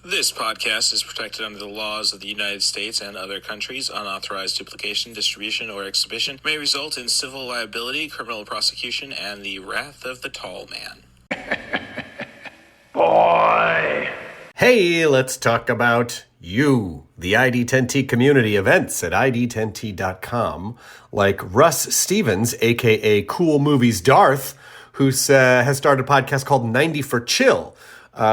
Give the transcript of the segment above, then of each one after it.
This podcast is protected under the laws of the United States and other countries. Unauthorized duplication, distribution, or exhibition may result in civil liability, criminal prosecution, and the wrath of the tall man. Boy! Hey, let's talk about you, the ID10T community events at ID10T.com, like Russ Stevens, a.k.a. Cool Movies Darth, who has started a podcast called 90 for Chill,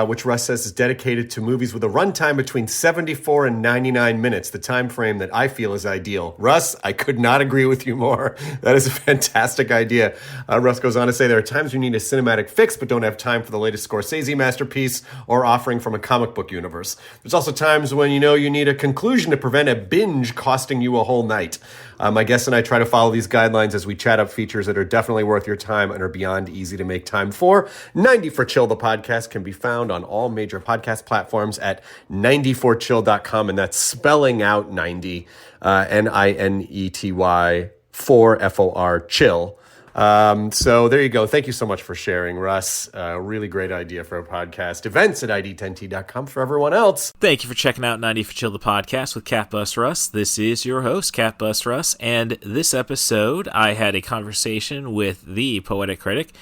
which Russ says is dedicated to movies with a runtime between 74 and 99 minutes, the time frame that I feel is ideal. Russ, I could not agree with you more. That is a fantastic idea. Russ goes on to say there are times you need a cinematic fix but don't have time for the latest Scorsese masterpiece or offering from a comic book universe. There's also times when you need a conclusion to prevent a binge costing you a whole night. My guests and I try to follow these guidelines as we chat up features that are definitely worth your time and are beyond easy to make time for. 90 for Chill, the podcast, can be found on all major podcast platforms at 90forchill.com, and that's spelling out 90, Ninety, 4 FOR, chill. So there you go. Thank you so much for sharing, Russ. Really great idea for a podcast. Events at ID10T.com for everyone else. Thank you for checking out 90 for Chill, the podcast with Cat Bus Russ. This is your host, Cat Bus Russ, and this episode I had a conversation with the Poetic Critic,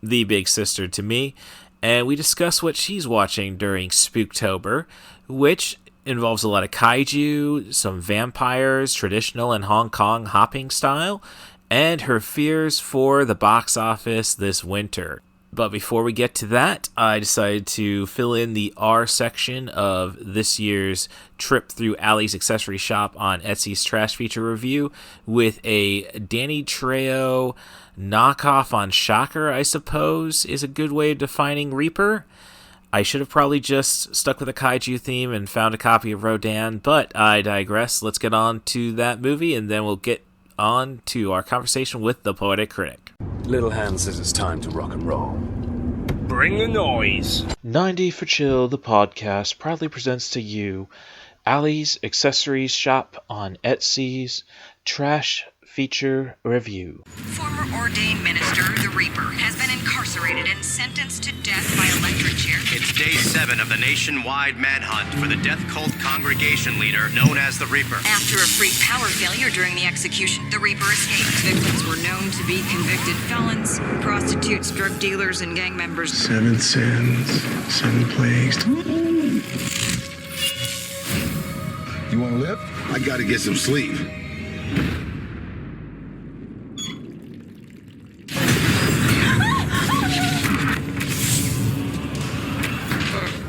the big sister to me, and we discussed what she's watching during Spooktober, which involves a lot of kaiju, some vampires, traditional and Hong Kong hopping style, and her fears for the box office this winter. But before we get to that, I decided to fill in the R section of this year's trip through Allie's accessory shop on Etsy's Trash Feature review with a Danny Trejo knockoff on Shocker, I suppose, is a good way of defining Reaper. I should have probably just stuck with a kaiju theme and found a copy of Rodan, but I digress. Let's get on to that movie, and then we'll get on to our conversation with the Poetic Critic. Little Hand says it's time to rock and roll. Bring the noise. 90 for Chill, the podcast, proudly presents to you Allie's Accessories Shop on Etsy's Trash Feature Review. Former ordained minister, the Reaper, has been incarcerated and sentenced to death by electric chair. It's day 7 of the nationwide manhunt for the death cult congregation leader known as the Reaper. After a freak power failure during the execution, the Reaper escaped. Victims were known to be convicted felons, prostitutes, drug dealers, and gang members. 7 sins, 7 plagues. You want to live? I gotta get some sleep.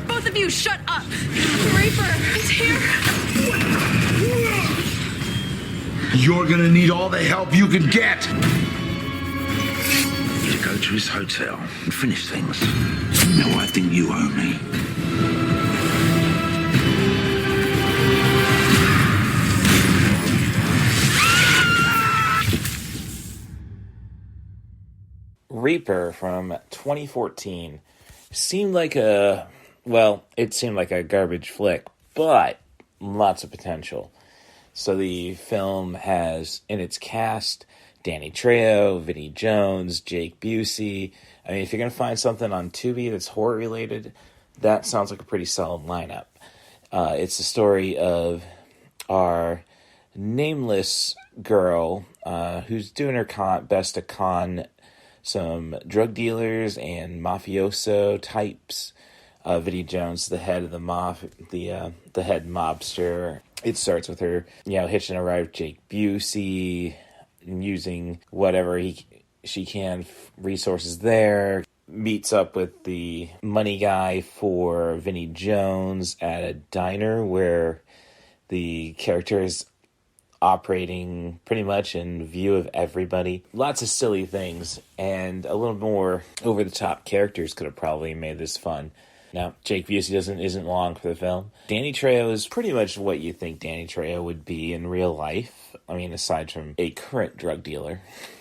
Both of you, shut up! Reaper, it's here! You're gonna need all the help you can get. To go to his hotel and finish things. No, I think you owe me. Reaper from 2014 seemed like it seemed like a garbage flick, but lots of potential. So the film has in its cast Danny Trejo, Vinnie Jones, Jake Busey. I mean, if you're going to find something on Tubi that's horror related, that sounds like a pretty solid lineup. It's the story of our nameless girl who's doing her best to con some drug dealers and mafioso types. Vinnie Jones, the head of the head mobster. It starts with her, hitching a ride with Jake Busey, using whatever she can resources there. Meets up with the money guy for Vinnie Jones at a diner where the character is operating pretty much in view of everybody. Lots of silly things, and a little more over-the-top characters could have probably made this fun. Now, Jake Busey isn't long for the film. Danny Trejo is pretty much what you think Danny Trejo would be in real life. I mean, aside from a current drug dealer.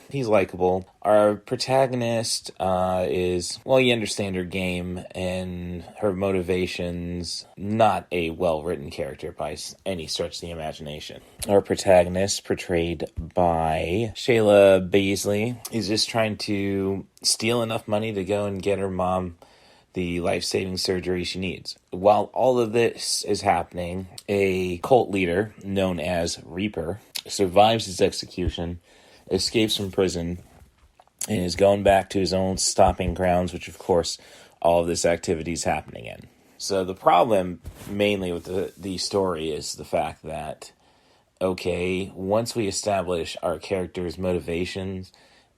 He's likable. Our protagonist is, you understand her game and her motivations. Not a well-written character by any stretch of the imagination. Our protagonist, portrayed by Shayla Baszler, is just trying to steal enough money to go and get her mom the life-saving surgery she needs. While all of this is happening, a cult leader known as Reaper survives his execution, escapes from prison, and is going back to his own stomping grounds, which, of course, all of this activity is happening in. So the problem, mainly with the story, is the fact that, okay, once we establish our characters' motivations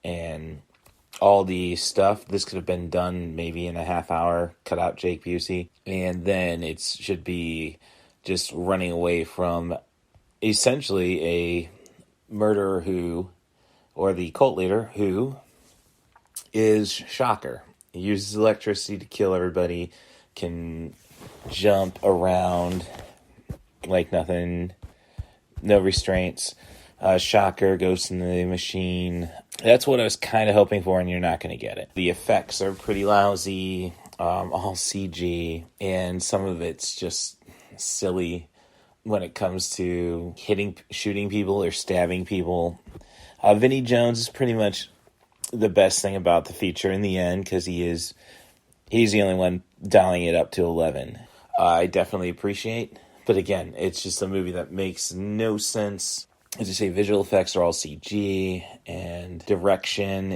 and all the stuff, this could have been done maybe in a half hour, cut out Jake Busey, and then it should be just running away from essentially a murderer or the cult leader who is Shocker. He uses electricity to kill everybody, can jump around like nothing, no restraints. Shocker, Ghost in the Machine. That's what I was kind of hoping for, and you're not going to get it. The effects are pretty lousy, all CG, and some of it's just silly when it comes to shooting people or stabbing people. Vinnie Jones is pretty much the best thing about the feature in the end, because he's the only one dialing it up to 11. I definitely appreciate, but again, it's just a movie that makes no sense. As I say, visual effects are all CG, and direction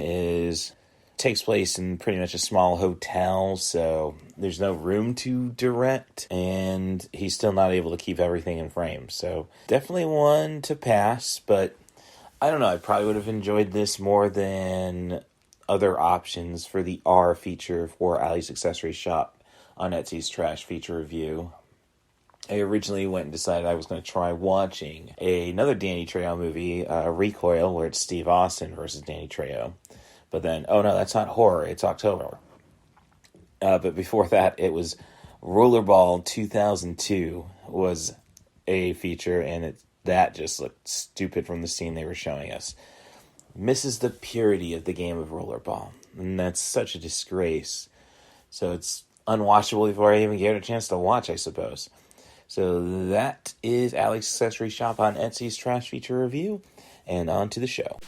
takes place in pretty much a small hotel, so there's no room to direct, and he's still not able to keep everything in frame. So definitely one to pass, but I don't know, I probably would have enjoyed this more than other options for the R feature for Ali's Accessory Shop on Etsy's Trash Feature Review. I originally went and decided I was going to try watching another Danny Trejo movie, Recoil, where it's Steve Austin versus Danny Trejo. But then, oh no, that's not horror, it's October. But before that, it was Rollerball 2002 was a feature, and that just looked stupid from the scene they were showing us. Misses the purity of the game of Rollerball, and that's such a disgrace. So it's unwatchable before I even get a chance to watch, I suppose. So that is Alex Accessory Shop on Etsy's Trash Feature Review, and on to the show.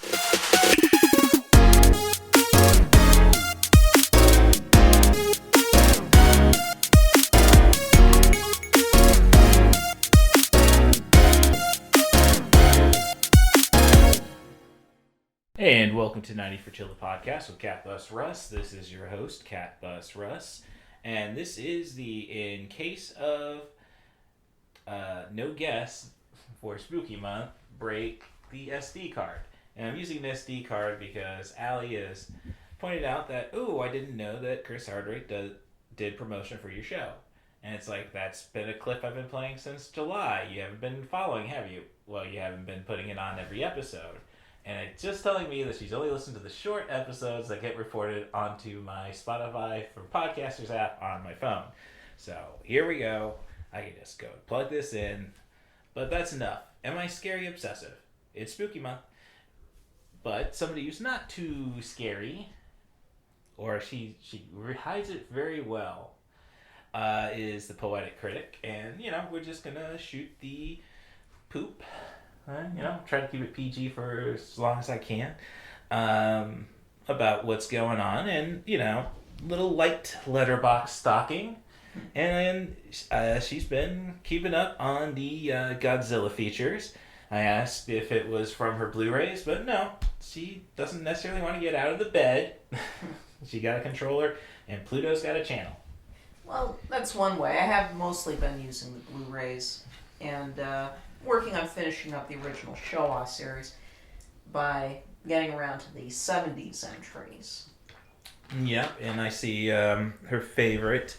And welcome to 90 for Chill, the podcast with Cat Bus Russ. This is your host, Cat Bus Russ, and this is the in case of no guess for Spooky Month, break the SD card. And I'm using the SD card because Allie has pointed out that, I didn't know that Chris Hardwick did promotion for your show. And it's like, that's been a clip I've been playing since July. You haven't been following, have you? Well, you haven't been putting it on every episode. And it's just telling me that she's only listened to the short episodes that get reported onto my Spotify for Podcasters app on my phone. So here we go. I can just go plug this in. But that's enough. Am I scary obsessive? It's Spooky Month. But somebody who's not too scary, or she hides it very well, is the Poetic Critic. And, we're just going to shoot the poop. Try to keep it PG for as long as I can. About what's going on. And, little light letterbox stalking. And she's been keeping up on the Godzilla features. I asked if it was from her Blu-rays, but no. She doesn't necessarily want to get out of the bed. She got a controller, and Pluto's got a channel. Well, that's one way. I have mostly been using the Blu-rays and working on finishing up the original Showa series by getting around to the 70s entries. Yep, and I see her favorite.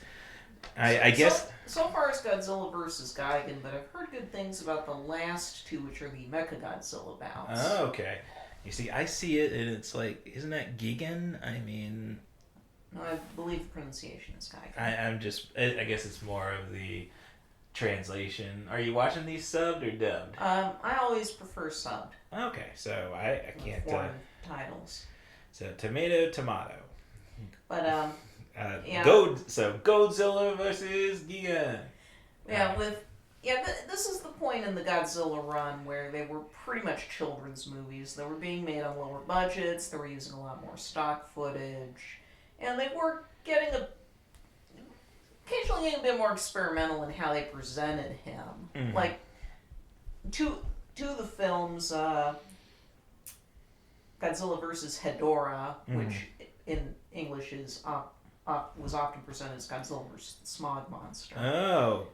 I guess... So far it's Godzilla vs. Gigan, but I've heard good things about the last two, which are the Mechagodzilla bouts. Oh, okay. You see, I see it, and it's like, isn't that Gigan? I mean... No, I believe the pronunciation is Gigan. I guess it's more of the translation. Are you watching these subbed or dubbed? I always prefer subbed. Okay, so I can't... Foreign titles. So, tomato. But, yeah. Godzilla versus Gigan. Yeah, this is the point in the Godzilla run where they were pretty much children's movies. They were being made on lower budgets, they were using a lot more stock footage, and they were getting a occasionally getting a bit more experimental in how they presented him. Like, two of the films, Godzilla vs. Hedorah, which in English is was often presented as Godzilla vs. the Smog Monster. Oh.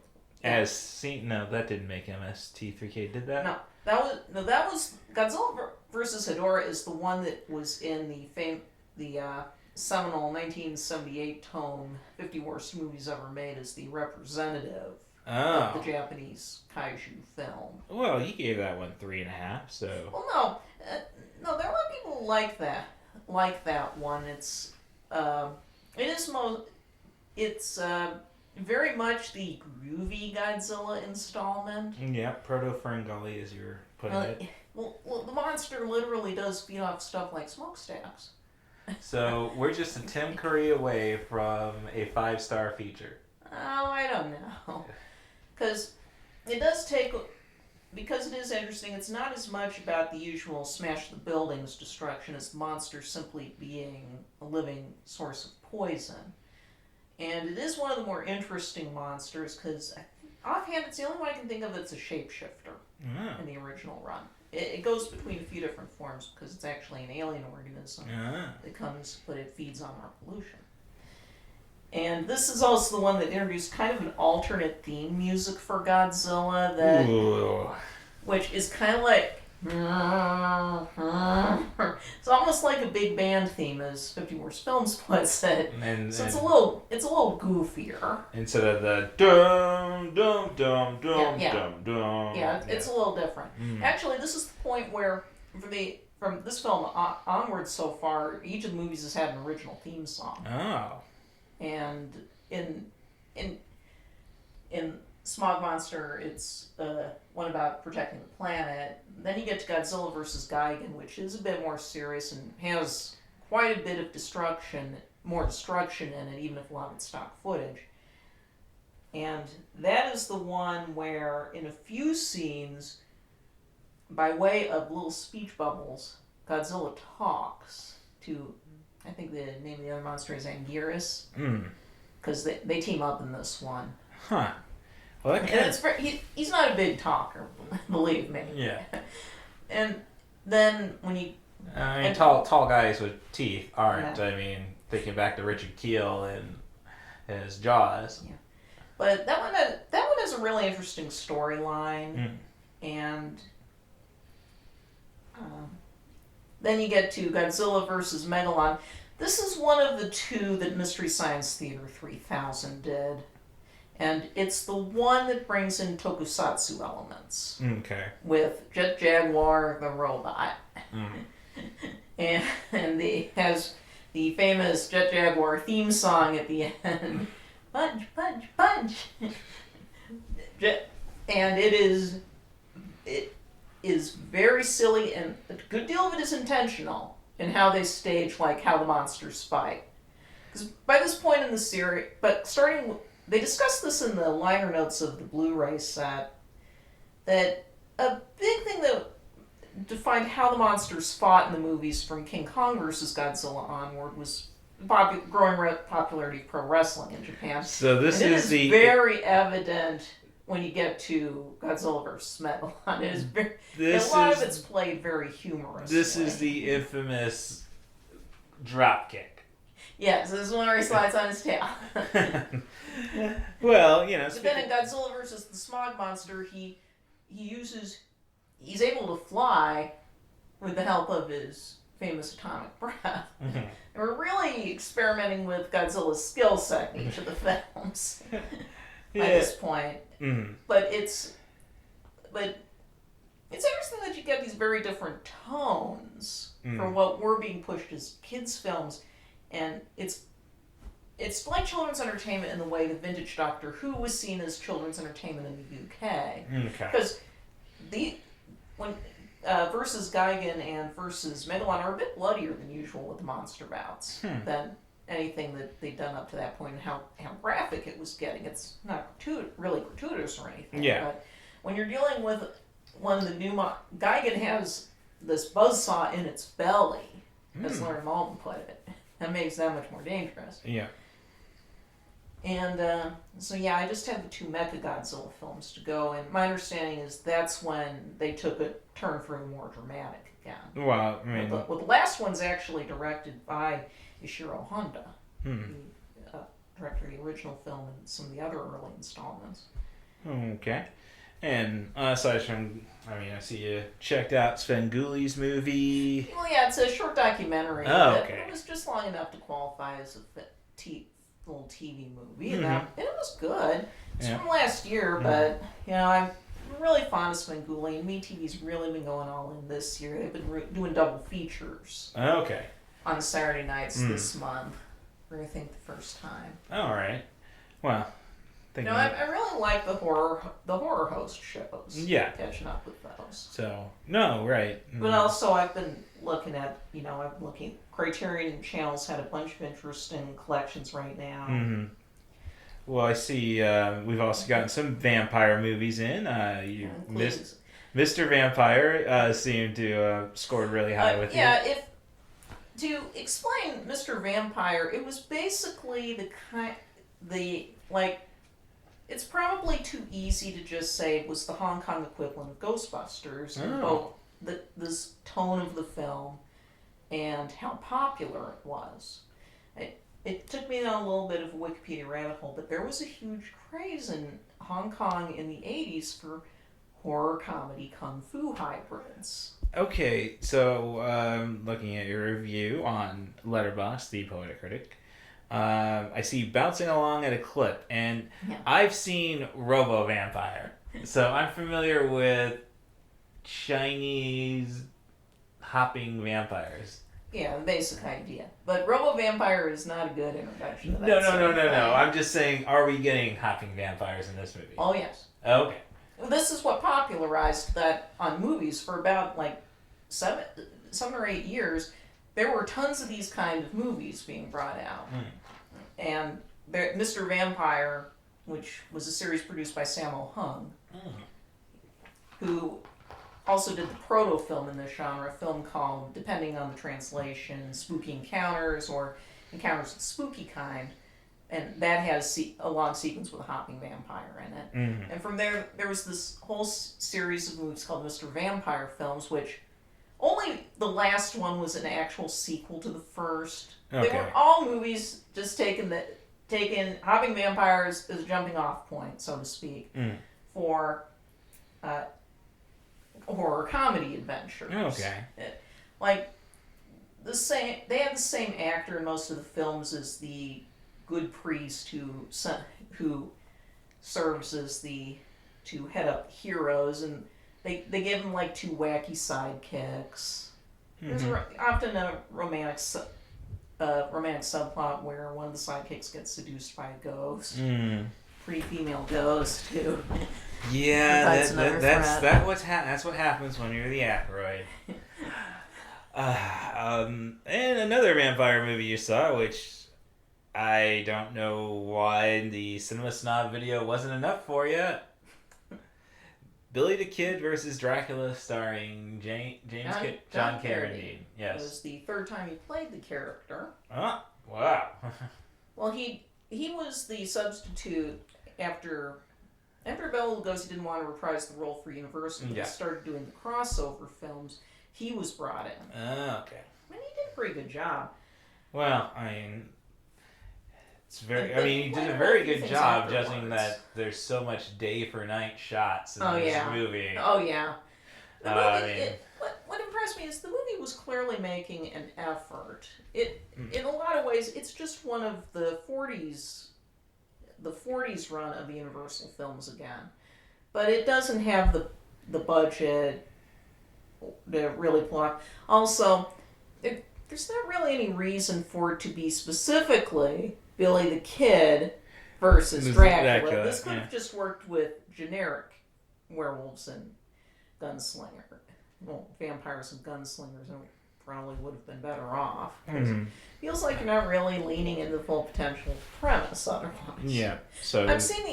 As seen, no, that didn't make MST3K, did that? No, that was Godzilla vs. Hedorah is the one that was in the seminal 1978 tome 50 Worst Movies Ever Made as the representative of the Japanese kaiju film. Well, you gave that one 3.5, so. Well, no, there are a lot of people like that one. It's very much the groovy Godzilla installment. Yeah, proto-Ferngully, as you were putting it. Well, the monster literally does feed off stuff like smokestacks. So we're just a Tim Curry away from a 5-star feature. Oh, I don't know. Because it does take... Because it is interesting, it's not as much about the usual smash the buildings destruction as the monster simply being a living source of poison. And it is one of the more interesting monsters because offhand it's the only one I can think of that's a shapeshifter in the original run. It goes between a few different forms because it's actually an alien organism that comes, but it feeds on our pollution. And this is also the one that introduced kind of an alternate theme music for Godzilla which is kind of like it's almost like a big band theme, as 50 Worst Films puts it. So it's a little goofier. Instead of the dum dum dum dum dum dum. Yeah, it's a little different. Actually, this is the point where from this film onwards so far, each of the movies has had an original theme song. Oh. And in Smog Monster, it's one about protecting the planet. Then you get to Godzilla vs. Gigan, which is a bit more serious and has quite a bit of more destruction in it, even if a lot of it's stock footage. And that is the one where, in a few scenes, by way of little speech bubbles, Godzilla talks to, I think the name of the other monster is Anguirus, because they team up in this one. Huh. Well, and he's not a big talker, believe me. Yeah. And then when you... I mean, tall guys with teeth aren't. Yeah. I mean, thinking back to Richard Keel and his Jaws. Yeah. But that one has a really interesting storyline. And then you get to Godzilla vs. Megalon. This is one of the two that Mystery Science Theater 3000 did. And it's the one that brings in tokusatsu elements. Okay. With Jet Jaguar, the robot. and has the famous Jet Jaguar theme song at the end. Punch, punch, punch. And it is very silly, and a good deal of it is intentional in how they stage, like, how the monsters fight. Because by this point in the series, they discussed this in the liner notes of the Blu-ray set, that a big thing that defined how the monsters fought in the movies from King Kong vs. Godzilla onward was growing popularity of pro wrestling in Japan. So this is very evident when you get to Godzilla vs. Megalon. It is a lot of it's played very humorously. This is the infamous drop kick. Yes, this is one where he slides on his tail. Well, you know. But then in Godzilla vs. the Smog Monster, he's able to fly with the help of his famous atomic breath. And we're really experimenting with Godzilla's skill set in each of the films by this point. But it's interesting that you get these very different tones for what were being pushed as kids' films. And it's like children's entertainment in the way that vintage Doctor Who was seen as children's entertainment in the UK. Because when versus Gigan and versus Megalon are a bit bloodier than usual with the monster bouts than anything that they'd done up to that point, and how graphic it was getting. It's not really gratuitous or anything. Yeah. But when you're dealing with one of the new Gigan has this buzzsaw in its belly, as Larry Malton put it. That makes that much more dangerous. Yeah. And so yeah, I just had the 2 Mechagodzilla films to go, and my understanding is that's when they took a turn for the more dramatic again. Well, I mean, Well, the last one's actually directed by Ishiro Honda, Hmm. the director of the original film and some of the other early installments. Okay. And aside from, I mean, I see you checked out Sven Guli's movie. Well, yeah, it's a short documentary. Oh, but okay. It was just long enough to qualify as a little TV movie, Mhm. and it was good. It's Yeah. from last year, but you know, I'm really fond of Sven Guli, and MeTV's really been going all in this year. They've been doing double features Okay. on Saturday nights this month, for I think the first time. All right. Well, You know, I really like the horror host shows. Yeah. Catching up with those. So, no, right. But also, I've been looking at, Criterion Channel's had a bunch of interesting collections right now. Mm-hmm. Well, I see we've also gotten some vampire movies in. Mr. Vampire seemed to have scored really high with you. Yeah, to explain Mr. Vampire, it was basically it's probably too easy to just say it was the Hong Kong equivalent of Ghostbusters, and both this tone of the film and how popular it was. It took me down a little bit of a Wikipedia rabbit hole, but there was a huge craze in Hong Kong in the 80s for horror comedy kung fu hybrids. Okay, so looking at your review on Letterboxd, The Poetic Critic, I see bouncing along at a clip, and I've seen Robo Vampire, so I'm familiar with Chinese hopping vampires. Yeah, the basic idea. But Robo Vampire is not a good introduction to that. No. I'm just saying, are we getting hopping vampires in this movie? Oh, yes. Okay. This is what popularized that on movies for about 7 or 8 years. There were tons of these kind of movies being brought out. And Mr. Vampire, which was a series produced by Sammo Hung, who also did the proto-film in this genre, a film called, depending on the translation, Spooky Encounters or Encounters of the Spooky Kind. And that has a long sequence with a hopping vampire in it. Mm-hmm. And from there was this whole series of movies called Mr. Vampire films, which only the last one was an actual sequel to the first. Okay. They were all movies just taking hopping vampires as a jumping off point, so to speak, for horror comedy adventures. Okay. They have the same actor in most of the films as the good priest who serves as to head up heroes, and they give him 2 wacky sidekicks. There's often a romantic subplot where one of the sidekicks gets seduced by a ghost, pretty female ghost too. Yeah, that's what happens when you're the Aykroyd. And another vampire movie you saw, which I don't know why the Cinema Snob video wasn't enough for you. Billy the Kid versus Dracula, starring John Carradine. Yes. It was the 3rd time he played the character. Oh, wow. Well, he was the substitute after Bela Lugosi didn't want to reprise the role for Universal. He started doing the crossover films. He was brought in. Oh, okay. I mean, he did a pretty good job. Well, I mean, he did a very good job, judging that there's so much day for night shots in this movie. Oh, yeah. The movie, what impressed me is the movie was clearly making an effort. In a lot of ways, it's just one of the 40s run of the Universal films again. But it doesn't have the budget to really pull off. Also, there's not really any reason for it to be specifically Billy the Kid versus Dracula. This could have just worked with generic werewolves and vampires and gunslingers, and probably would have been better off. Feels like you're not really leaning into the full potential premise otherwise. Yeah. So I've seen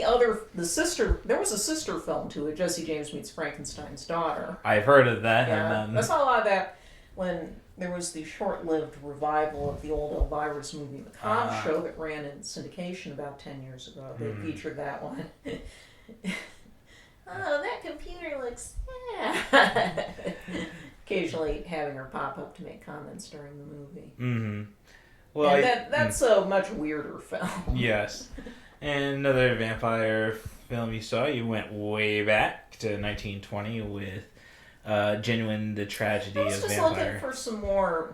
the sister. There was a sister film to it, Jesse James Meets Frankenstein's Daughter. I've heard of that. Yeah, I saw a lot of that when there was the short-lived revival of the old Elvira's movie, The Cobb Show, that ran in syndication about 10 years ago. They featured that one. Oh, that computer looks... Yeah. Occasionally having her pop up to make comments during the movie. Mm-hmm. Well, and that's a much weirder film. Yes. And another vampire film you saw, you went way back to 1920 with Genuine the Tragedy of Vampire. I was just looking for some more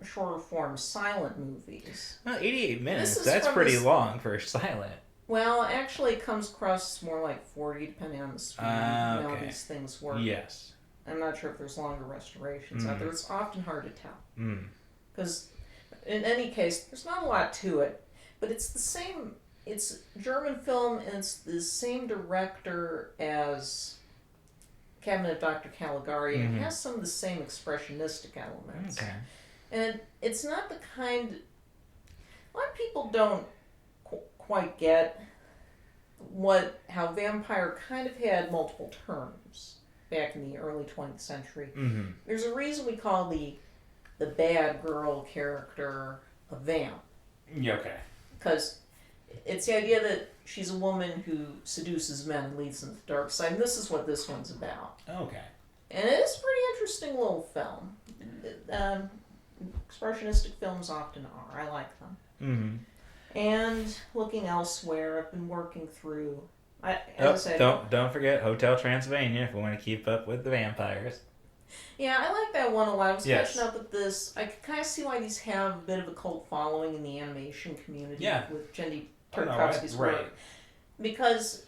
shorter form silent movies. 88 minutes. That's pretty long for silent. Well, actually, it comes across more like 40, depending on the speed. How these things work. Yes. I'm not sure if there's longer restorations out there. It's often hard to tell. Because, in any case, there's not a lot to it. But it's the same... It's German film, and it's the same director as Cabinet of Dr. Caligari. It has some of the same expressionistic elements. Okay. And it's not the kind... A lot of people don't quite get how vampire kind of had multiple terms back in the early 20th century. There's a reason we call the bad girl character a vamp. Yeah, okay. Because it's the idea that she's a woman who seduces men and leads them to the dark side, and this is what this one's about. Okay. And it is a pretty interesting little film. Expressionistic films often are. I like them. And looking elsewhere, I've been working through... Don't forget Hotel Transylvania if we want to keep up with the vampires. Yeah, I like that one a lot. I was catching up with this. I can kind of see why these have a bit of a cult following in the animation community with Jenny Tarkovsky's work. Because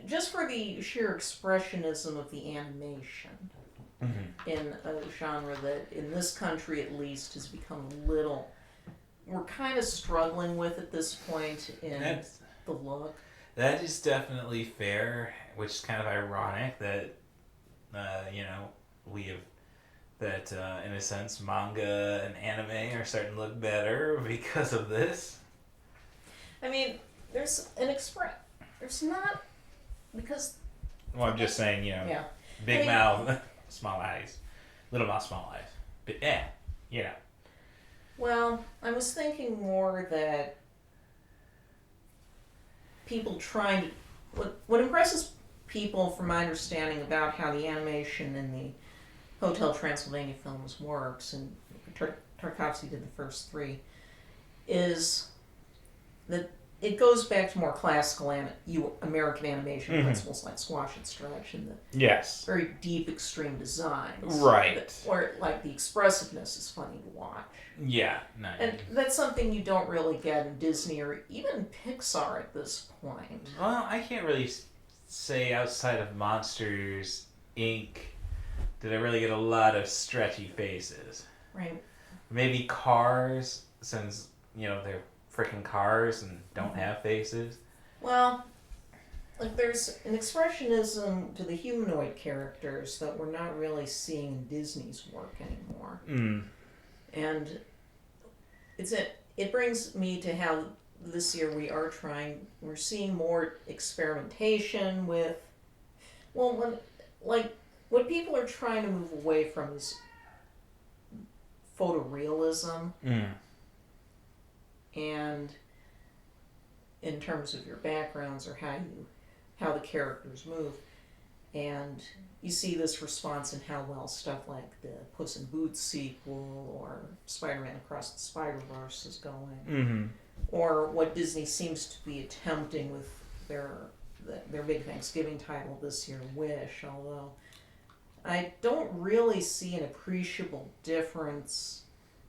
just for the sheer expressionism of the animation in a genre that, in this country at least, has become a little... We're kind of struggling with at this point in the look. That is definitely fair, which is kind of ironic that, we have that, in a sense, manga and anime are starting to look better because of this. I mean, there's not, because... Well, I'm just saying, big mouth, small eyes. Little mouth, small eyes. But, Well, I was thinking more that people trying to... What impresses people, from my understanding, about how the animation in the Hotel Transylvania films works, and Tarkovsky did the first three, is that it goes back to more classical American animation principles like squash and stretch and the very deep, extreme designs. Right. Where, like, the expressiveness is funny to watch. Yeah. And that's something you don't really get in Disney or even Pixar at this point. Well, I can't really say outside of Monsters, Inc., did I really get a lot of stretchy faces. Right. Maybe Cars, since, they're freaking cars and don't have faces. Well, like, there's an expressionism to the humanoid characters that we're not really seeing in Disney's work anymore. And it brings me to how this year we're seeing more experimentation with, what people are trying to move away from is photorealism. And in terms of your backgrounds or how the characters move. And you see this response in how well stuff like the Puss in Boots sequel or Spider-Man Across the Spider-Verse is going. Or what Disney seems to be attempting with their big Thanksgiving title this year, Wish, although I don't really see an appreciable difference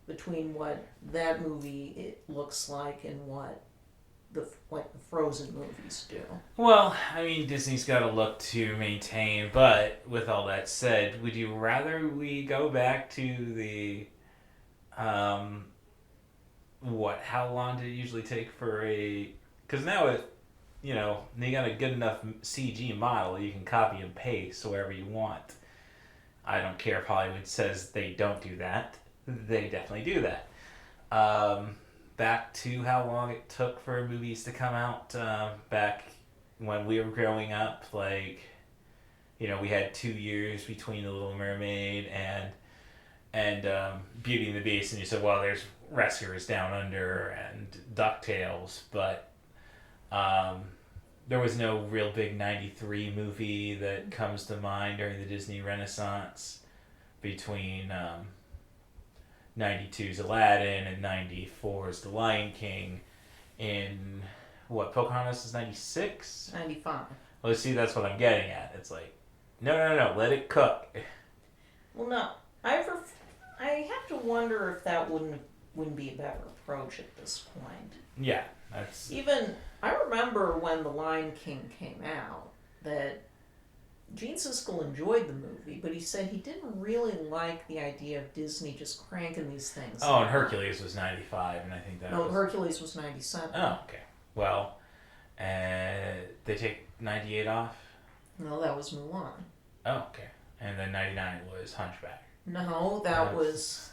between what that movie looks like and what the Frozen movies do. Well, I mean, Disney's got a look to maintain, but with all that said, would you rather we go back to the, how long did it usually take for because now they got a good enough CG model, you can copy and paste wherever you want. I don't care if Hollywood says they don't do that. They definitely do that. Back to how long it took for movies to come out back when we were growing up. We had 2 years between The Little Mermaid and and Beauty and the Beast, and you said, well, there's Rescuers Down Under and DuckTales, but there was no real big 93 movie that comes to mind during the Disney Renaissance between 92's Aladdin and 94's The Lion King. In what, Pocahontas is 96? 95. Well, see, that's what I'm getting at. It's like, no, let it cook. Well, no. I have to wonder if that wouldn't be a better approach at this point. Yeah, that's... Even, I remember when The Lion King came out, that Gene Siskel enjoyed the movie, but he said he didn't really like the idea of Disney just cranking these things. Oh, and Hercules was 95, and I think that was... Hercules was 97. Oh, okay. Well, they take 98 off? No, that was Mulan. Oh, okay. And then 99 was Hunchback. No, that was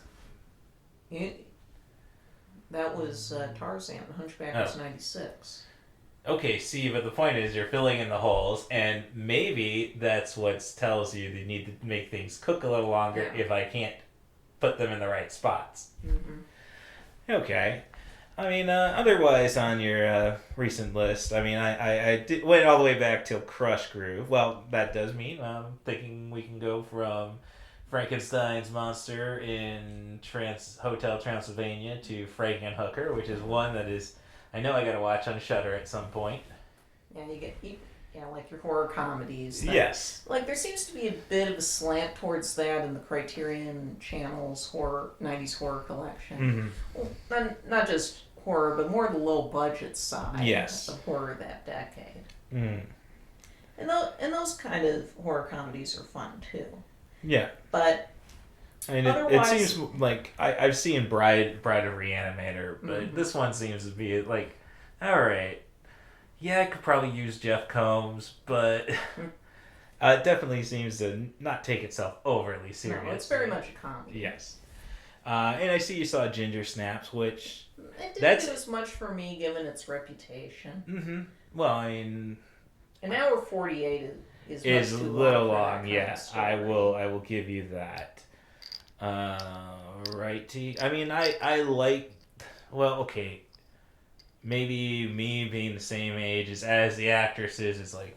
Tarzan. Hunchback was 96. Okay, see, but the point is you're filling in the holes, and maybe that's what tells you they need to make things cook a little longer if I can't put them in the right spots. Mm-hmm. Okay. I mean, otherwise on your recent list, I mean, I went all the way back till Crush Groove. Well, that does mean I'm thinking we can go from Frankenstein's Monster in Hotel Transylvania to Frankenhooker, which is one that is, I know I got to watch on Shudder at some point. Yeah, like your horror comedies. Yes. Like, there seems to be a bit of a slant towards that in the Criterion Channel's 90s horror collection. Mm-hmm. Well, not just horror, but more the low-budget side of horror that decade. Mm. And those kind of horror comedies are fun, too. Yeah. But I mean, it seems like I've seen Bride of Reanimator, but this one seems to be like, all right, yeah, I could probably use Jeff Combs, but it definitely seems to not take itself overly serious. No, it's very much a comedy. Yes. And I see you saw Ginger Snaps, which... It didn't do as much for me, given its reputation. Mm-hmm. Well, I mean... An hour 48 is a little long, yes. I will give you that. Righty. I mean, I like... Well, okay. Maybe me being the same age as the actresses is like,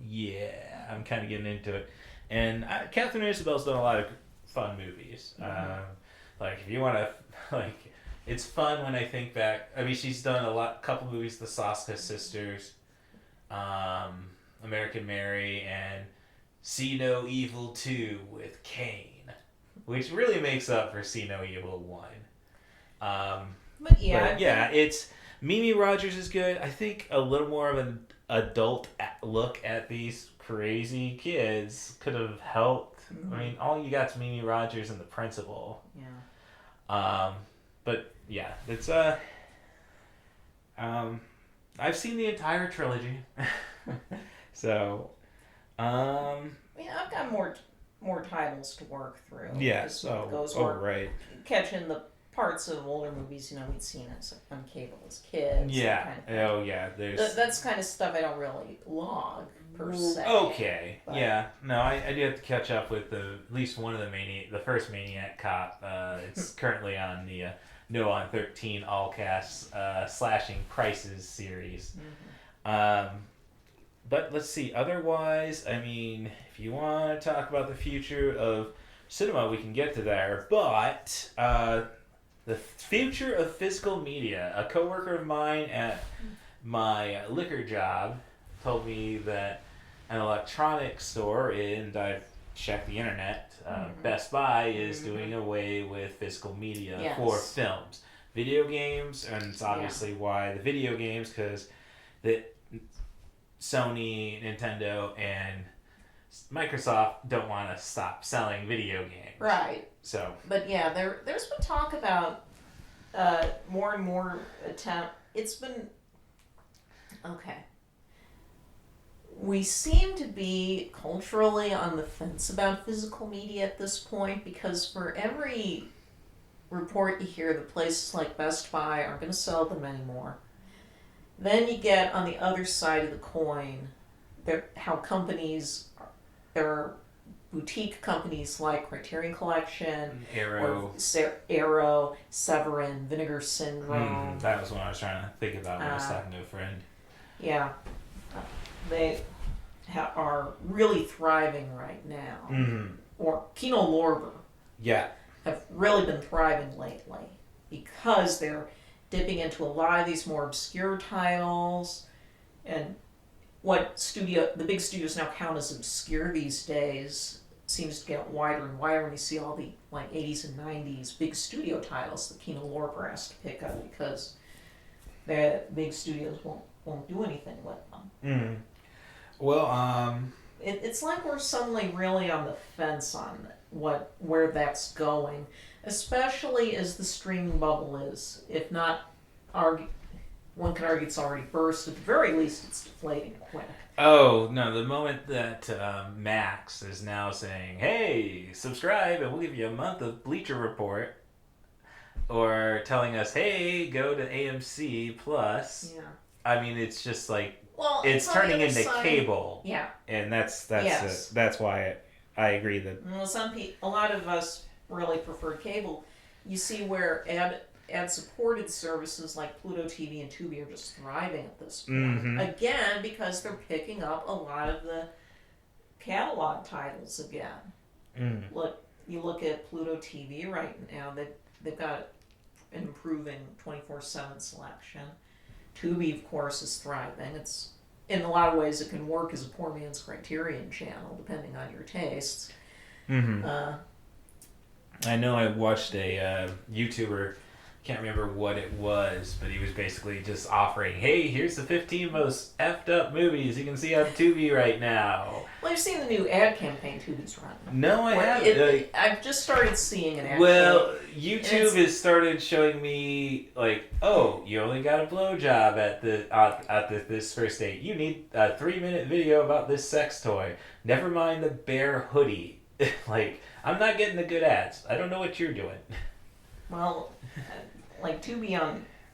yeah, I'm kind of getting into it. And Catherine Isabel's done a lot of fun movies. Mm-hmm. Like, if you want to... like, it's fun when I think back. I mean, she's done a couple movies, The Soska Sisters, American Mary, and See No Evil 2 with Kane, which really makes up for See No Evil 1. But it's... Mimi Rogers is good. I think a little more of an adult look at these crazy kids could have helped. Mm-hmm. I mean, all you got is Mimi Rogers and the principal. Yeah. But yeah, it's I've seen the entire trilogy. So, I've got more titles to work through. Yeah. Right. Catching the parts of older movies, we'd seen on cable as kids. Yeah. Kind of There's... That's kind of stuff I don't really log, per se. Okay. But... Yeah. No, I do have to catch up with at least one of the first Maniac Cop. It's currently on the No on 13 all casts slashing prices series. Mm-hmm. But let's see. Otherwise, I mean, if you want to talk about the future of cinema, we can get to there. But... the future of physical media. A coworker of mine at my liquor job told me that an electronics store, and I've checked the internet, Best Buy is doing away with physical media for films. Video games, and it's obviously why the video games, because the Sony, Nintendo, and Microsoft don't want to stop selling video games. Right. So, but yeah, there's been talk about more and more attempt. It's been okay. We seem to be culturally on the fence about physical media at this point, because for every report you hear that places like Best Buy aren't going to sell them anymore, then you get on the other side of the coin how companies are boutique companies like Criterion Collection, Arrow, Arrow, Severin, Vinegar Syndrome. That was what I was trying to think about when I was talking to a friend. Yeah, they are really thriving right now. Mm-hmm. Or Kino Lorber. Yeah. Have really been thriving lately because they're dipping into a lot of these more obscure titles, and what the big studios now count as obscure these days seems to get wider and wider when you see all the like 80s and 90s big studio titles that Kino Lorber has to pick up because the big studios won't do anything with them. Mm. Well, it's like we're suddenly really on the fence on where that's going, especially as the streaming bubble is, if not one can argue it's already burst. At the very least, it's deflating quick. Oh, no, the moment that Max is now saying, hey, subscribe and we'll give you a month of Bleacher Report, or telling us, hey, go to AMC Plus. Yeah. I mean, it's just like, well, it's turning into side, cable. Yeah. And that's yes. That's why I agree that... Well, a lot of us really prefer cable. You see where ad-supported services like Pluto TV and Tubi are just thriving at this point. Mm-hmm. Again, because they're picking up a lot of the catalog titles again. Mm. You look at Pluto TV right now, they've got an improving 24/7 selection. Tubi, of course, is thriving. It's in a lot of ways it can work as a poor man's Criterion channel, depending on your tastes. Mm-hmm. I know I watched a YouTuber, can't remember what it was, but he was basically just offering, hey, here's the 15 most effed up movies you can see on Tubi right now. Well, you've seen the new ad campaign Tubi's running. No, I haven't. I've just started seeing it, actually. Well, YouTube has started showing me, like, oh, you only got a blowjob at this first date. You need a 3-minute video about this sex toy. Never mind the bare hoodie. Like, I'm not getting the good ads. I don't know what you're doing. Well, like Tubi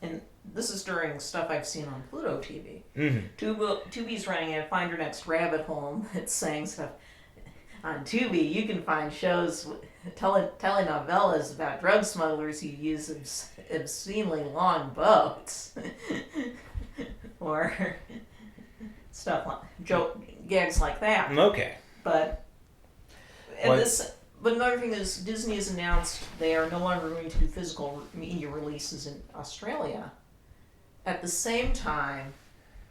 and this is during stuff I've seen on Pluto TV. Mm-hmm. Tubi's running a Find Your Next Rabbit Hole that's saying stuff. On Tubi, you can find shows, telenovelas about drug smugglers who use obscenely long boats. Or stuff like gags like that. Okay. But another thing is Disney has announced they are no longer going to do physical media releases in Australia. At the same time,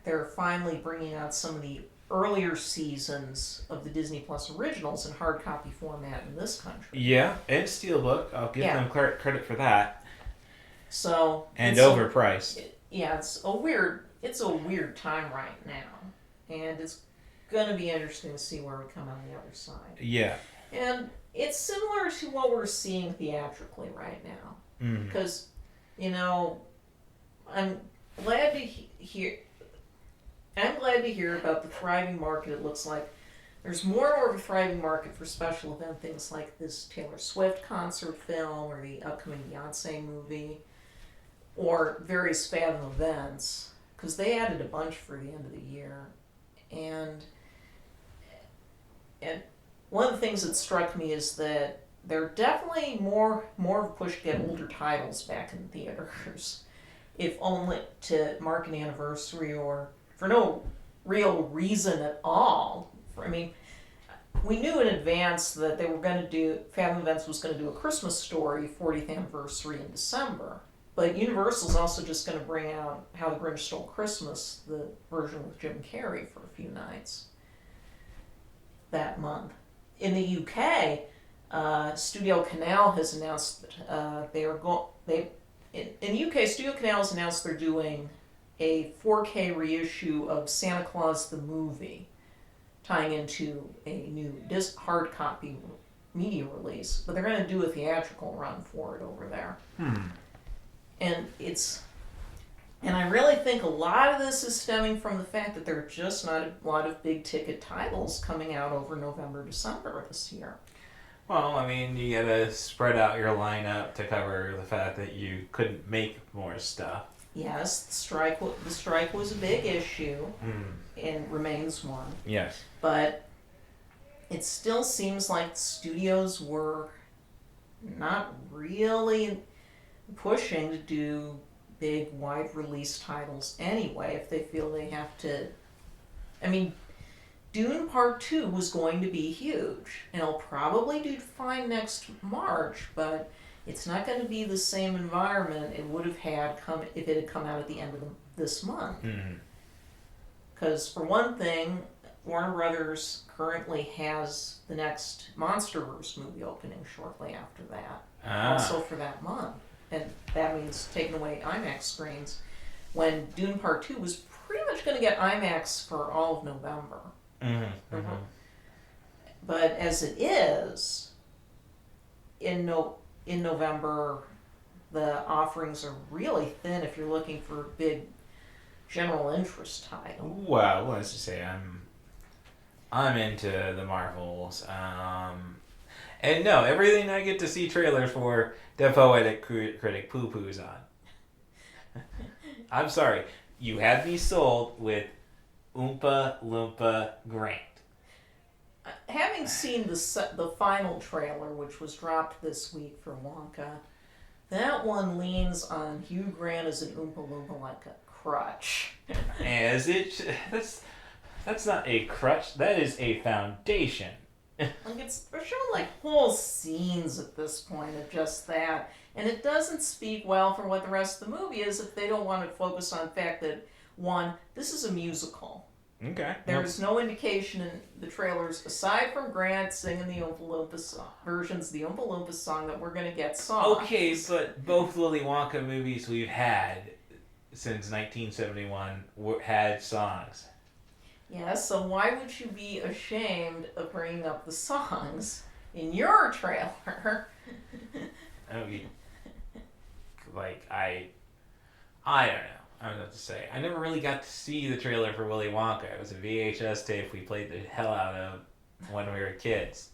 they're finally bringing out some of the earlier seasons of the Disney Plus originals in hard copy format in this country. Yeah, and Steelbook. I'll give them credit for that. So and overpriced. It's a weird time right now, and it's going to be interesting to see where we come on the other side. Yeah. And it's similar to what we're seeing theatrically right now. Because, I'm glad to hear about the thriving market. It looks like there's more and more of a thriving market for special event things like this Taylor Swift concert film or the upcoming Beyonce movie or various Fathom events, because they added a bunch for the end of the year. And one of the things that struck me is that there definitely more of a push to get older titles back in theaters, if only to mark an anniversary or for no real reason at all. We knew in advance that they were going to do, Fathom Events was going to do a Christmas Story 40th anniversary in December. But Universal's also just going to bring out How the Grinch Stole Christmas, the version with Jim Carrey, for a few nights that month. In the UK, Studio Canal has announced that in the UK, Studio Canal has announced they're doing a 4K reissue of Santa Claus the Movie, tying into a new hard copy media release. But they're going to do a theatrical run for it over there. And I really think a lot of this is stemming from the fact that there are just not a lot of big ticket titles coming out over November, December this year. Well, you gotta spread out your lineup to cover the fact that you couldn't make more stuff. Yes, the strike was a big issue and remains one. Yes. But it still seems like studios were not really pushing to do big, wide release titles anyway, if they feel they have to. I mean, Dune Part 2 was going to be huge, and it'll probably do fine next March, but it's not going to be the same environment it would have had if it had come out at the end of this month. Because, for one thing, Warner Brothers currently has the next Monsterverse movie opening shortly after that, also for that month. And that means taking away IMAX screens, when Dune Part 2 was pretty much going to get IMAX for all of November. But as it is, in November, the offerings are really thin if you're looking for a big general interest title. Well, let's just say I'm into the Marvels. And no, everything I get to see trailers for, the Poetic Critic poo-poos on. I'm sorry. You had me sold with Oompa Loompa Grant. Having seen the final trailer, which was dropped this week for Wonka, that one leans on Hugh Grant as an Oompa Loompa like a crutch. As it... That's not a crutch. That is a foundation. Like they're showing like whole scenes at this point of just that, and it doesn't speak well for what the rest of the movie is if they don't want to focus on the fact that, one, this is a musical. Okay. There's no indication in the trailers, aside from Grant singing the Oompa Loompa versions of the Oompa Loompa song, that we're going to get songs. Okay, but both Willy Wonka movies we've had since 1971 had songs. Yeah, so why would you be ashamed of bringing up the songs in your trailer? Okay. Like, I don't know. I don't know what to say. I never really got to see the trailer for Willy Wonka. It was a VHS tape we played the hell out of when we were kids.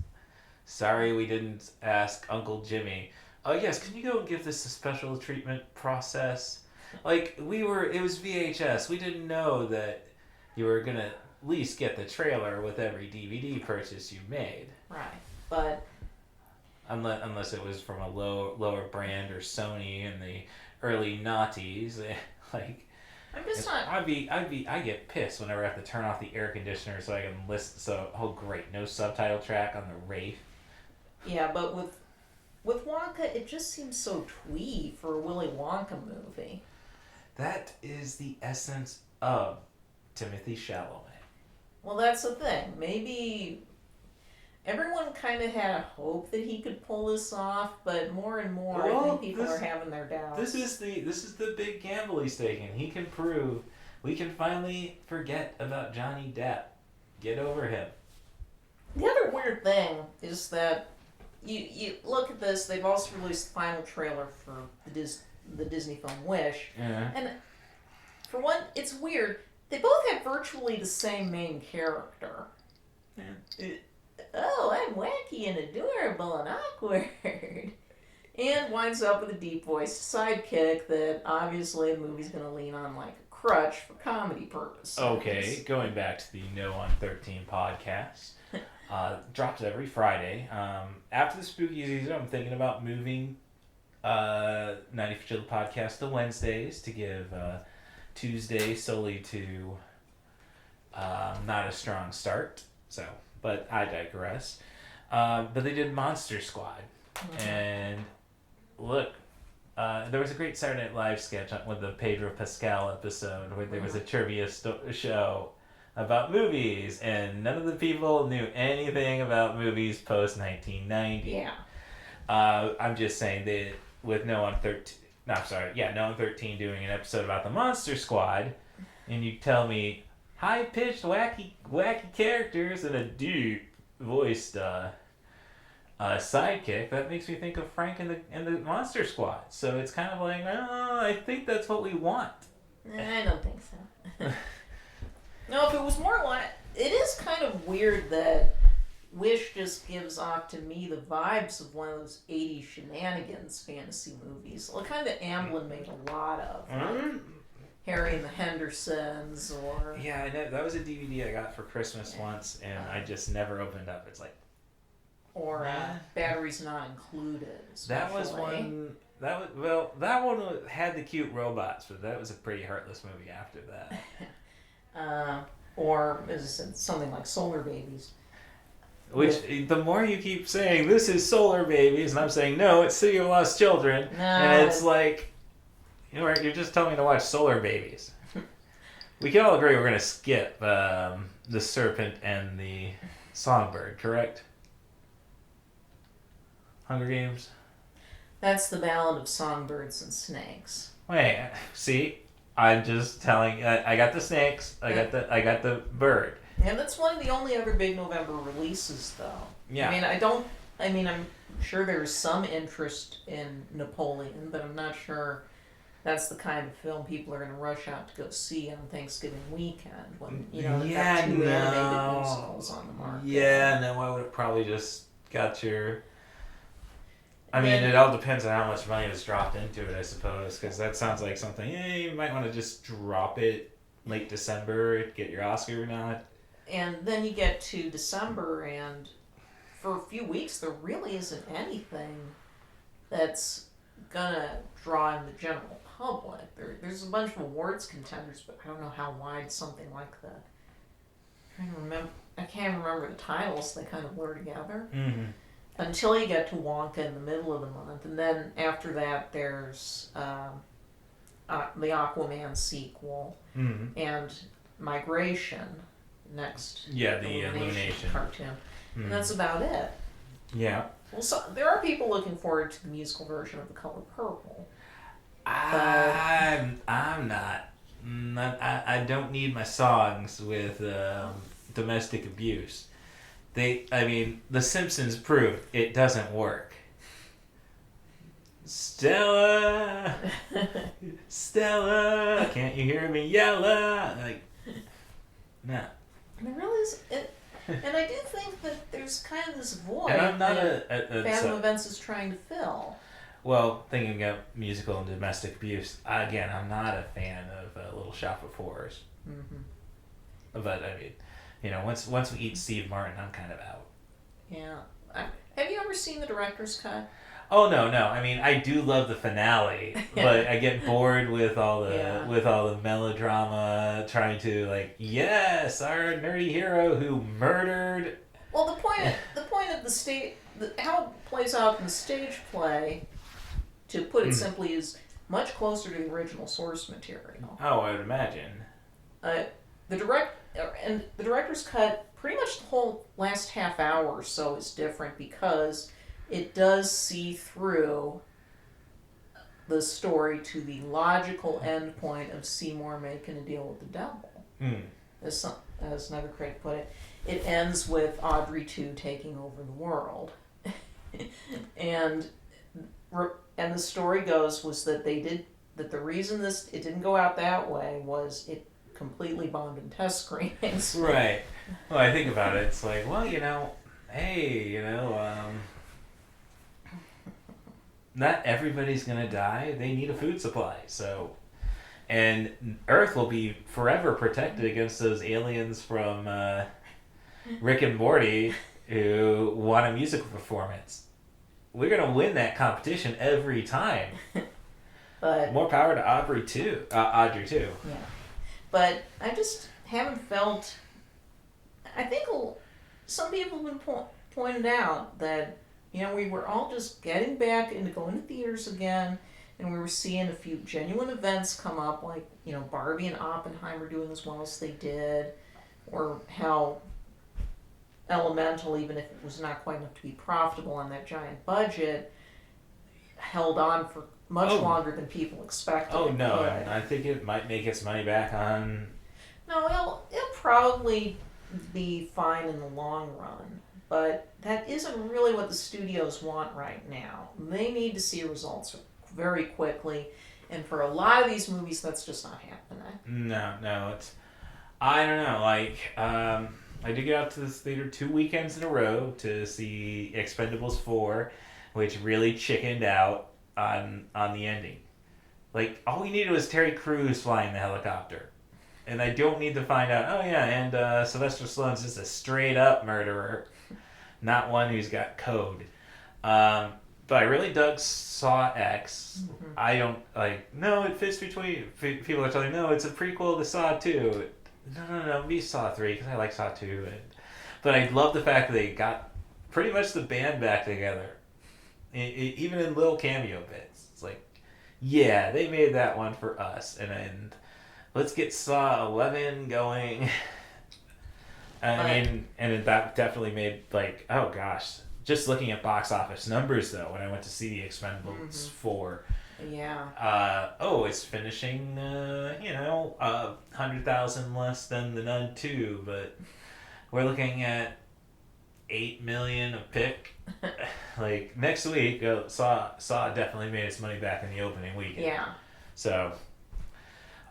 Sorry we didn't ask Uncle Jimmy, oh yes, can you go and give this a special treatment process? Like, it was VHS. We didn't know that you were going to at least get the trailer with every DVD purchase you made. Right, but... Unless it was from a lower brand or Sony in the early noughties. Like, I'm just not... I get pissed whenever I have to turn off the air conditioner so I can listen. So, oh great, no subtitle track on the Wraith. Yeah, but with Wonka, it just seems so twee for a Willy Wonka movie. That is the essence of Timothée Chalamet. Well, that's the thing. Maybe everyone kind of had a hope that he could pull this off, but more and more, I think people are having their doubts. This is the big gamble he's taking. He can prove we can finally forget about Johnny Depp. Get over him. The other weird thing is that you look at this. They've also released the final trailer for the Disney film Wish, and for one, it's weird. They both have virtually the same main character. Oh, I'm wacky and adorable and awkward. And winds up with a deep-voiced sidekick that obviously the movie's going to lean on like a crutch for comedy purposes. Okay, going back to the No on 13 podcast. Drops every Friday. After the spooky season, I'm thinking about moving 90 for Chill podcast to Wednesdays to give Tuesday solely to Not a Strong Start. So, but I digress. But they did Monster Squad. And look, there was a great Saturday Night Live sketch with the Pedro Pascal episode where there was a trivia show about movies, and none of the people knew anything about movies post 1990. Yeah. I'm just saying that with No on 13 doing an episode about the Monster Squad, and you tell me high-pitched, wacky characters and a deep voiced sidekick, that makes me think of Frank and the Monster Squad. So it's kind of like, I think that's what we want. I don't think so. No, if it was more like... It is kind of weird that Wish just gives off to me the vibes of one of those 80s shenanigans fantasy movies. The kind that Amblin made a lot of. Harry and the Hendersons, or Yeah, I know that was a DVD I got for Christmas once, and I just never opened up. It's like, or Batteries Not Included. that was especially. one. That one had the cute robots, but that was a pretty heartless movie after that. Or is it something like Solar Babies? Which, the more you keep saying, this is Solar Babies, and I'm saying, no, it's City of Lost Children, and it's like, you're just telling me to watch Solar Babies. We can all agree we're going to skip the Serpent and the Songbird, correct? Hunger Games? That's the Ballad of Songbirds and Snakes. Wait, see? I'm just telling. I got the snakes. I got the bird. Yeah, that's one of the only other big November releases, though. Yeah. I'm sure there's some interest in Napoleon, but I'm not sure that's the kind of film people are going to rush out to go see on Thanksgiving weekend when they've got two animated musicals on the market. Yeah, no, I would have probably just got your. It all depends on how much money is dropped into it, I suppose, because that sounds like something. You might want to just drop it late December, get your Oscar nod. And then you get to December, and for a few weeks, there really isn't anything that's gonna draw in the general public. There's a bunch of awards contenders, but I don't know how wide something like that. I can't remember the titles. They kind of blur together. Mm-hmm. Until you get to Wonka in the middle of the month, and then after that, there's the Aquaman sequel and Migration next. Yeah, the Illumination cartoon, and that's about it. Yeah. Well, so there are people looking forward to the musical version of The Color Purple. I'm not. I don't need my songs with domestic abuse. The Simpsons proved it doesn't work. Stella, Stella, can't you hear me yell? Like, no. There really is it. And I do think that there's kind of this void And I'm not that Phantom Events is trying to fill. Well, thinking of musical and domestic abuse, again, I'm not a fan of Little Shop of Horrors. Mm-hmm. But once we eat Steve Martin, I'm kind of out. Yeah. Have you ever seen the director's cut? Oh no! I do love the finale, but I get bored with all the melodrama, trying to yes, our nerdy hero who murdered. Well, the point of the stage, how it plays out in the stage play, to put it simply, is much closer to the original source material. Oh, I would imagine. The director's cut, pretty much the whole last half hour or so is different because it does see through the story to the logical endpoint of Seymour making a deal with the devil. As another critic put it, it ends with Audrey 2 taking over the world. and the story goes was that the reason it didn't go out that way was it completely bombed in test screenings. Right. Well, I think about it. It's like, well, not everybody's gonna die. They need a food supply. So, and Earth will be forever protected against those aliens from Rick and Morty who want a musical performance. We're gonna win that competition every time. But more power to Audrey too. Yeah. But I just haven't felt. I think some people have been pointed out that we were all just getting back into going to theaters again, and we were seeing a few genuine events come up, like Barbie and Oppenheimer doing as well as they did, or how Elemental, even if it was not quite enough to be profitable on that giant budget, held on for much longer than people expected. Oh no, I think it might make its money back on. No, it'll probably be fine in the long run, but that isn't really what the studios want right now. They need to see results very quickly, and for a lot of these movies, that's just not happening. No, it's. I don't know. I did get out to this theater 2 weekends in a row to see Expendables 4, which really chickened out on the ending. Like, all we needed was Terry Crews flying the helicopter. And I don't need to find out, oh yeah, and Sylvester Stallone's just a straight up murderer, not one who's got code. But I really dug Saw X. Mm-hmm. I don't, no, it fits between, people are telling me, no, it's a prequel to Saw 2. No, be Saw 3, because I like Saw 2. But I love the fact that they got pretty much the band back together. Even in little cameo bits. It's like, yeah, they made that one for us. And let's get Saw 11 going. And that definitely made, oh gosh. Just looking at box office numbers, though, when I went to see The Expendables 4. Yeah. It's finishing, 100,000 less than The Nun 2, but we're looking at $8 million a pick. Next week, Saw definitely made its money back in the opening weekend. Yeah. So,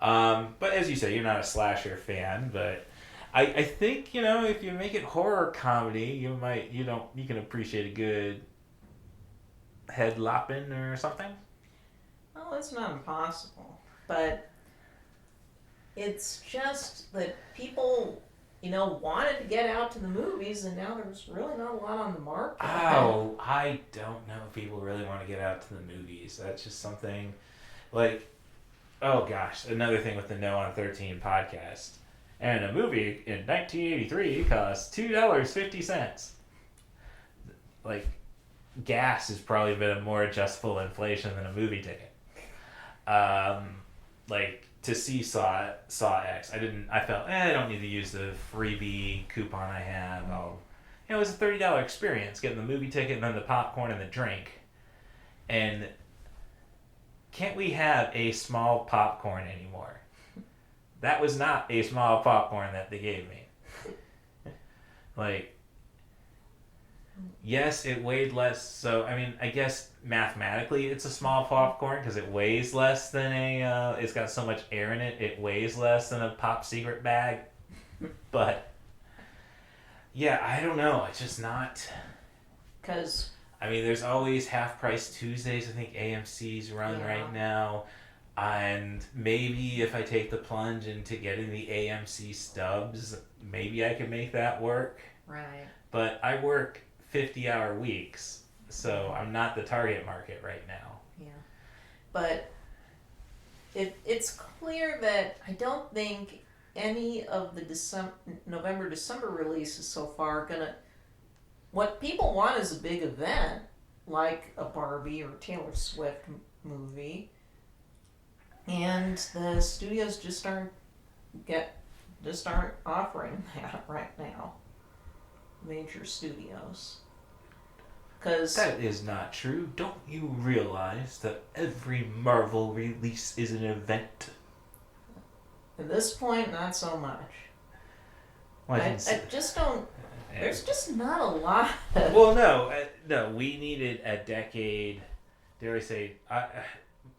but as you say, you're not a slasher fan, but I think, if you make it horror comedy, you can appreciate a good head lopping or something. Well, it's not impossible, but it's just that people, wanted to get out to the movies, and now there's really not a lot on the market. Oh, I don't know if people really want to get out to the movies. That's just something, oh gosh, another thing with the No on 13 podcast. And a movie in 1983 cost $2.50. Gas has probably been a more adjustable inflation than a movie ticket. To see Saw X, I felt, I don't need to use the freebie coupon I have. It was a $30 experience, getting the movie ticket and then the popcorn and the drink. And can't we have a small popcorn anymore? That was not a small popcorn that they gave me. Yes, it weighed less. So, I guess mathematically it's a small popcorn because it weighs less than it's got so much air in it, it weighs less than a Pop Secret bag. But, yeah, I don't know. It's just not. Because. There's always Half Price Tuesdays. I think AMC's run right now. And maybe if I take the plunge into getting the AMC stubs, maybe I can make that work. Right. But I work 50-hour weeks, so I'm not the target market right now. Yeah. But it's clear that I don't think any of the November-December releases so far are going to... What people want is a big event, like a Barbie or Taylor Swift movie. And the studios just aren't offering that right now. Major studios. Cause that is not true. Don't you realize that every Marvel release is an event? At this point, not so much. Well, I just don't... There's just not a lot. Well, no. We needed a decade. Dare I say...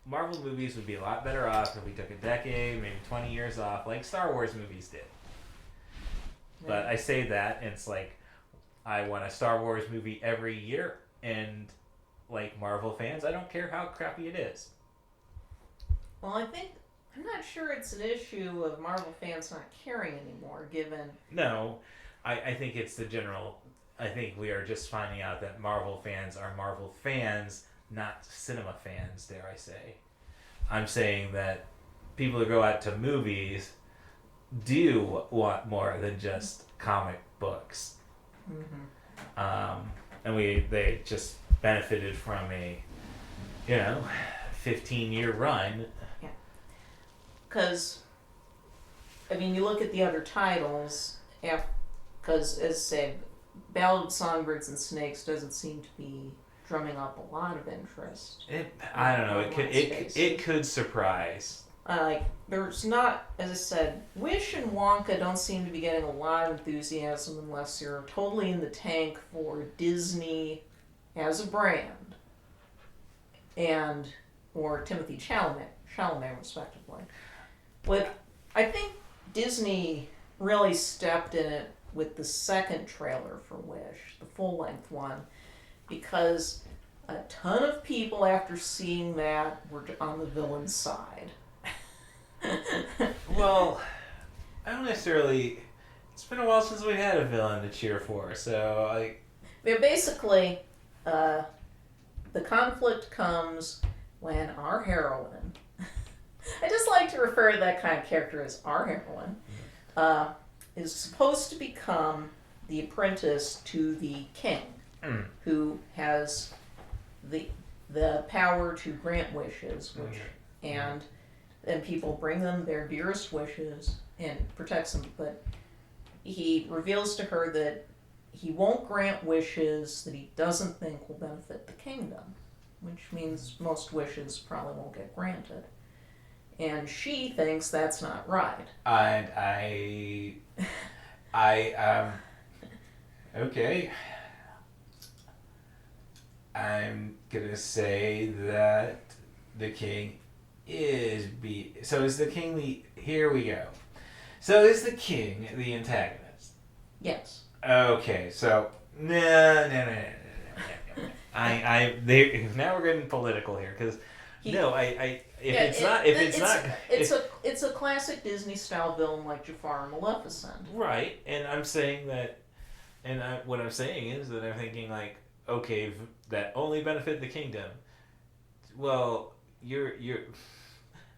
Marvel movies would be a lot better off if we took a decade, maybe 20 years off, like Star Wars movies did. Yeah. But I say that, and it's I want a Star Wars movie every year, and like Marvel fans, I don't care how crappy it is. Well, I'm not sure it's an issue of Marvel fans not caring anymore, given... No, I think it's the general... I think we are just finding out that Marvel fans are Marvel fans, not cinema fans, dare I say. I'm saying that people who go out to movies do want more than just comic books. Mm-hmm. And they just benefited from a 15-year run. Yeah. Because, you look at the other titles, because, as I say, Ballad of Songbirds and Snakes doesn't seem to be drumming up a lot of interest. I don't know. It could surprise. There's not, as I said, Wish and Wonka don't seem to be getting a lot of enthusiasm unless you're totally in the tank for Disney as a brand, or Timothy Chalamet respectively. But I think Disney really stepped in it with the second trailer for Wish, the full-length one, because a ton of people after seeing that were on the villain's side. Well, I don't necessarily. It's been a while since we had a villain to cheer for, so I. Yeah, basically, the conflict comes when our heroine. I just like to refer to that kind of character as our heroine. Is supposed to become the apprentice to the king, who has the power to grant wishes, which and then people bring them their dearest wishes and protects them. But he reveals to her that he won't grant wishes that he doesn't think will benefit the kingdom, which means most wishes probably won't get granted. And she thinks that's not right. Okay. I'm gonna say that the king so is the king here we go. So is the king the antagonist? Yes. Okay, so no. Now we're getting political here because it's a classic Disney style villain like Jafar and Maleficent. Right, and I'm saying that, what I'm saying is that I'm thinking like, okay, that only benefit the kingdom. Well,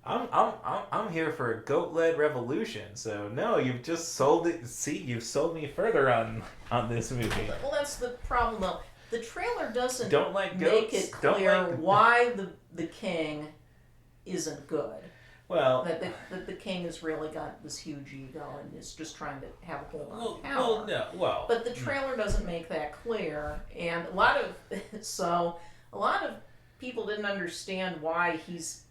I'm here for a goat-led revolution. So no, you've just sold it. See, you've sold me further on this movie. Well, that's the problem though. The trailer doesn't goats. make it clear why the king isn't good. Well, that the king has really got this huge ego and is just trying to have a hold on power. But the trailer doesn't make that clear, and a lot of people didn't understand why he's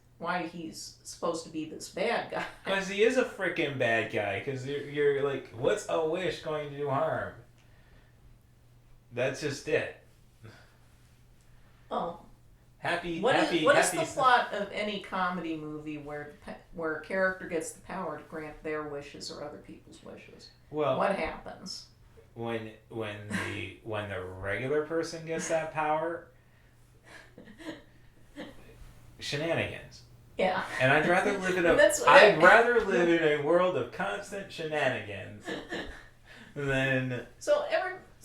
supposed to be this bad guy. Because he is a freaking bad guy. Because you're like, what's a wish going to do harm? That's just it. Oh. What is the plot of any comedy movie where a character gets the power to grant their wishes or other people's wishes? Well, what happens? When the regular person gets that power, shenanigans. Yeah. And I'd rather live in a world of constant shenanigans than.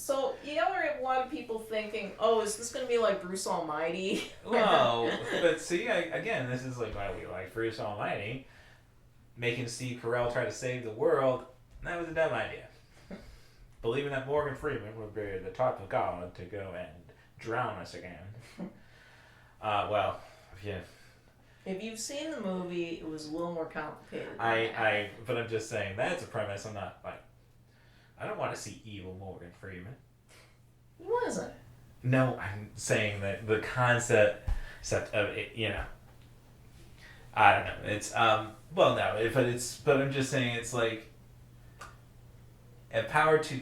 So you ever have a lot of people thinking, "Oh, is this going to be like Bruce Almighty?" Well, but see, again, this is like why we like Bruce Almighty, making Steve Carell try to save the world. That was a dumb idea. Believing that Morgan Freeman would be the type of god to go and drown us again. Well, yeah. If you've seen the movie, it was a little more complicated. But I'm just saying that's a premise. I'm not like. I don't want to see evil Morgan Freeman. He wasn't. No, I'm saying that the concept of it, I don't know. It's but I'm just saying it's like a power to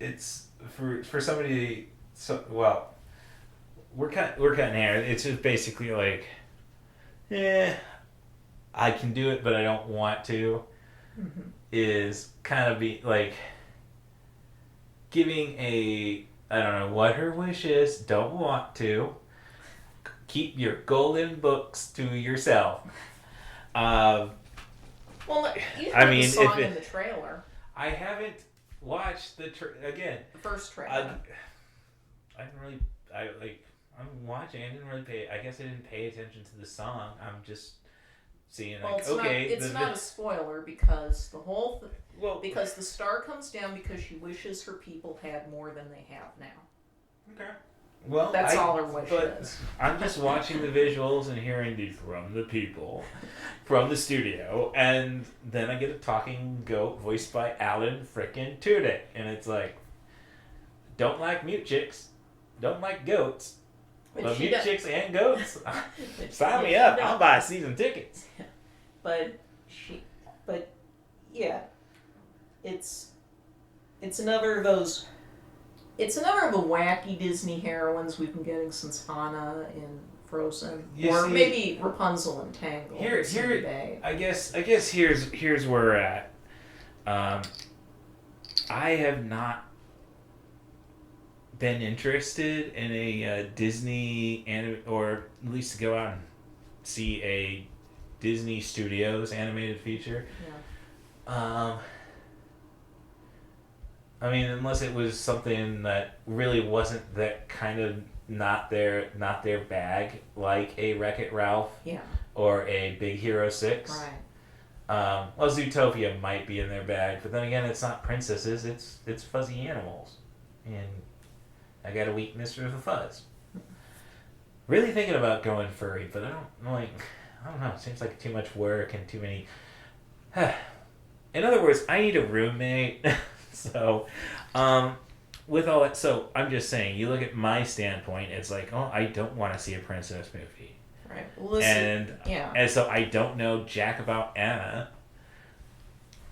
it's for somebody. So we're cutting hair. It's just basically like, I can do it, but I don't want to. Mm-hmm. Is kind of be like. Giving I don't know what her wish is, don't want to. Keep your golden books to yourself. Well, you heard the song in the trailer. I haven't watched the first trailer. I didn't really. I'm watching. I didn't really pay. I guess I didn't pay attention to the song. I'm just seeing it's not a spoiler because the whole. Because the star comes down because she wishes her people had more than they have now. Okay. Well, that's all her wish is. I'm just watching the visuals and hearing the from the people, from the studio, and then I get a talking goat voiced by Alan frickin' Tudyk, and it's like, don't like mute chicks, don't like goats, but mute chicks and goats. Sign me up. I'll buy season tickets. But yeah. It's another of those. It's another of the wacky Disney heroines we've been getting since Anna in Frozen, maybe Rapunzel in Tangled. I guess here's where we're at. I have not been interested in a Disney or at least to go out and see a Disney Studios animated feature. Yeah. I mean, unless it was something that really wasn't that kind of not their bag, like a Wreck-It Ralph, Yeah. or a Big Hero 6. Right. Well, Zootopia might be in their bag, but then again, it's not princesses; it's fuzzy animals, and I got a weakness for the fuzz. Really thinking about going furry, but I don't know. It seems like too much work and too many. In other words, I need a roommate. So, with all that, so I'm just saying, you look at my standpoint, it's like, oh, I don't want to see a princess movie. Right. Well, listen, and so I don't know jack about Anna.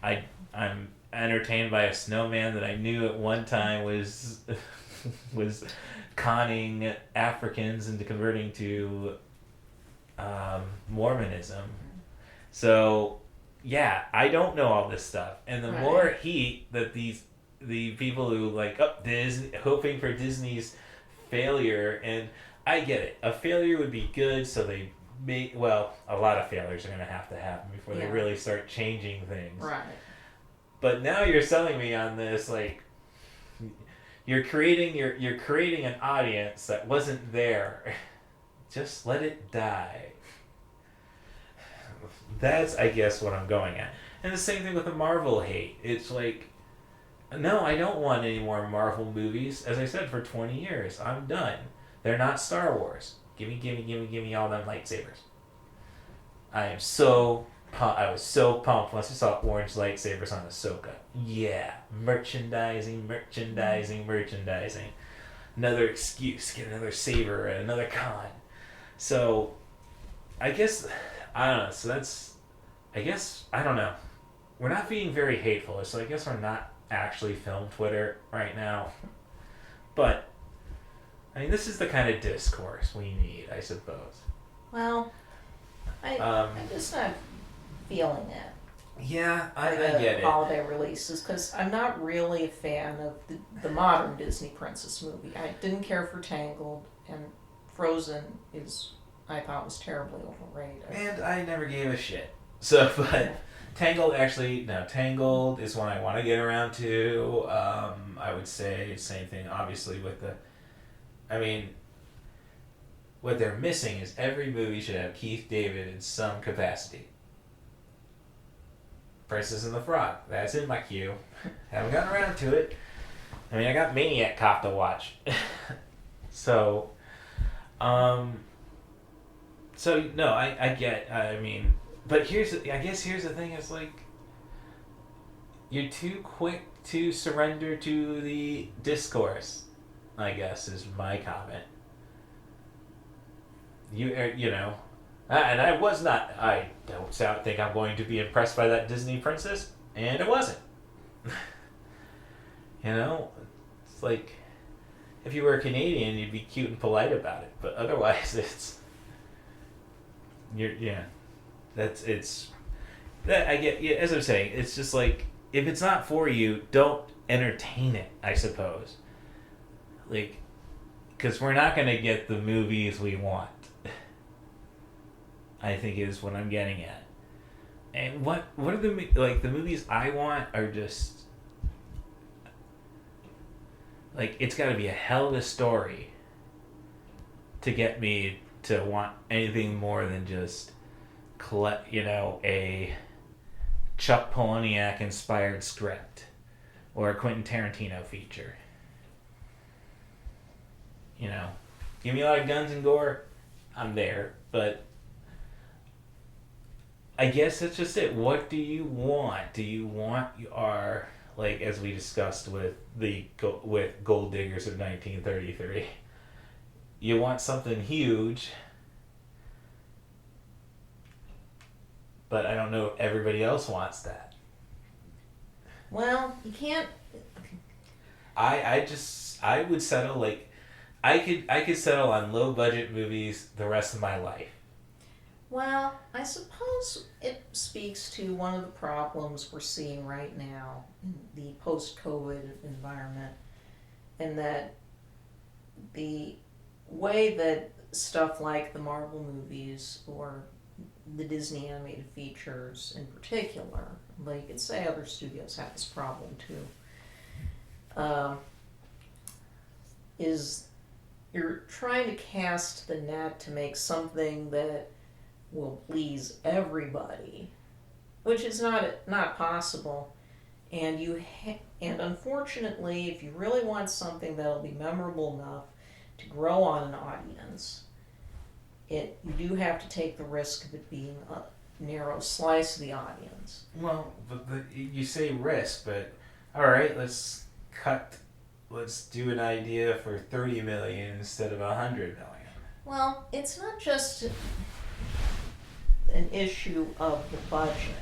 I'm entertained by a snowman that I knew at one time was conning Africans into converting to Mormonism. So yeah, I don't know all this stuff, and the more heat that the people who like Disney, hoping for Disney's failure, and I get it, a failure would be good, so they make a lot of failures are going to happen before they really start changing things. Right. But now you're selling me on this, like you're creating an audience that wasn't there. Just let it die. That's, I guess, what I'm going at. And the same thing with the Marvel hate. It's like, no, I don't want any more Marvel movies. As I said, for 20 years, I'm done. They're not Star Wars. Give me all them lightsabers. I was so pumped once I saw orange lightsabers on Ahsoka. Yeah, merchandising. Another excuse, get another saber at another con. So, I guess, I don't know. So I don't know. We're not being very hateful, so I guess we're not actually film Twitter right now. But, I mean, this is the kind of discourse we need, I suppose. Well, I'm just not feeling it. Yeah, I get it. Holiday releases, because I'm not really a fan of the modern Disney princess movie. I didn't care for Tangled, and Frozen I thought was terribly overrated. And I never gave a shit. So, but Tangled is one I want to get around to. I would say same thing, obviously, what they're missing is every movie should have Keith David in some capacity. Princess and the Frog, that's in my queue. Haven't gotten around to it. I mean, I got Maniac Cop to watch. So no, I get. But here's the thing: is like you're too quick to surrender to the discourse. I guess is my comment. And I was not. I don't think I'm going to be impressed by that Disney princess, and it wasn't. It's like if you were a Canadian, you'd be cute and polite about it, but otherwise, I get. Yeah, as I'm saying, it's just like if it's not for you, don't entertain it. I suppose. Like, because we're not going to get the movies we want. I think is what I'm getting at. And what are the movies I want are just like it's got to be a hell of a story to get me to want anything more than just a Chuck Palahniuk inspired script or a Quentin Tarantino feature. Give me a lot of guns and gore, I'm there, but I guess that's just it. What do you want? Do you want our, like as we discussed with Gold Diggers of 1933, you want something huge, but I don't know if everybody else wants that. Well, you can't. I would settle I could settle on low budget movies the rest of my life. Well, I suppose it speaks to one of the problems we're seeing right now in the post-COVID environment, and that the way that stuff like the Marvel movies or the Disney animated features in particular, but you could say other studios have this problem too, is you're trying to cast the net to make something that will please everybody, which is not possible. And and unfortunately, if you really want something that'll be memorable enough to grow on an audience, you do have to take the risk of it being a narrow slice of the audience. Well, but you say risk, but all right, let's do an idea for 30 million instead of 100 million. Well, it's not just an issue of the budget.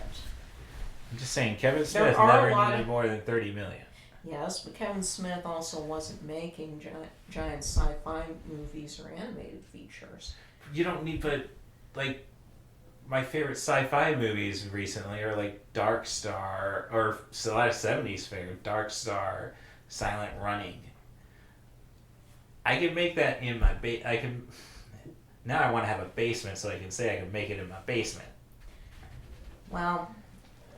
I'm just saying, Kevin Smith never needed more than 30 million. Yes, but Kevin Smith also wasn't making giant sci-fi movies or animated features. You don't need, but like my favorite sci-fi movies recently are like Dark Star, or a lot of 70s favorite, Dark Star, Silent Running. I can make that in my now I want to have a basement so I can say I can make it in my basement. Well,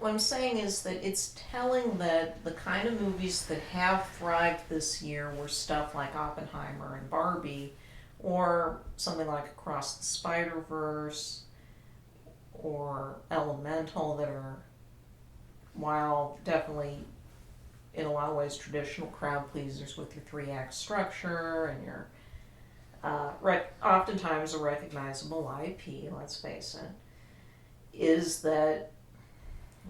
what I'm saying is that it's telling that the kind of movies that have thrived this year were stuff like Oppenheimer and Barbie, or something like Across the Spider-Verse, or Elemental, that are, while definitely in a lot of ways traditional crowd pleasers with your 3-act structure and your oftentimes a recognizable IP, let's face it, is that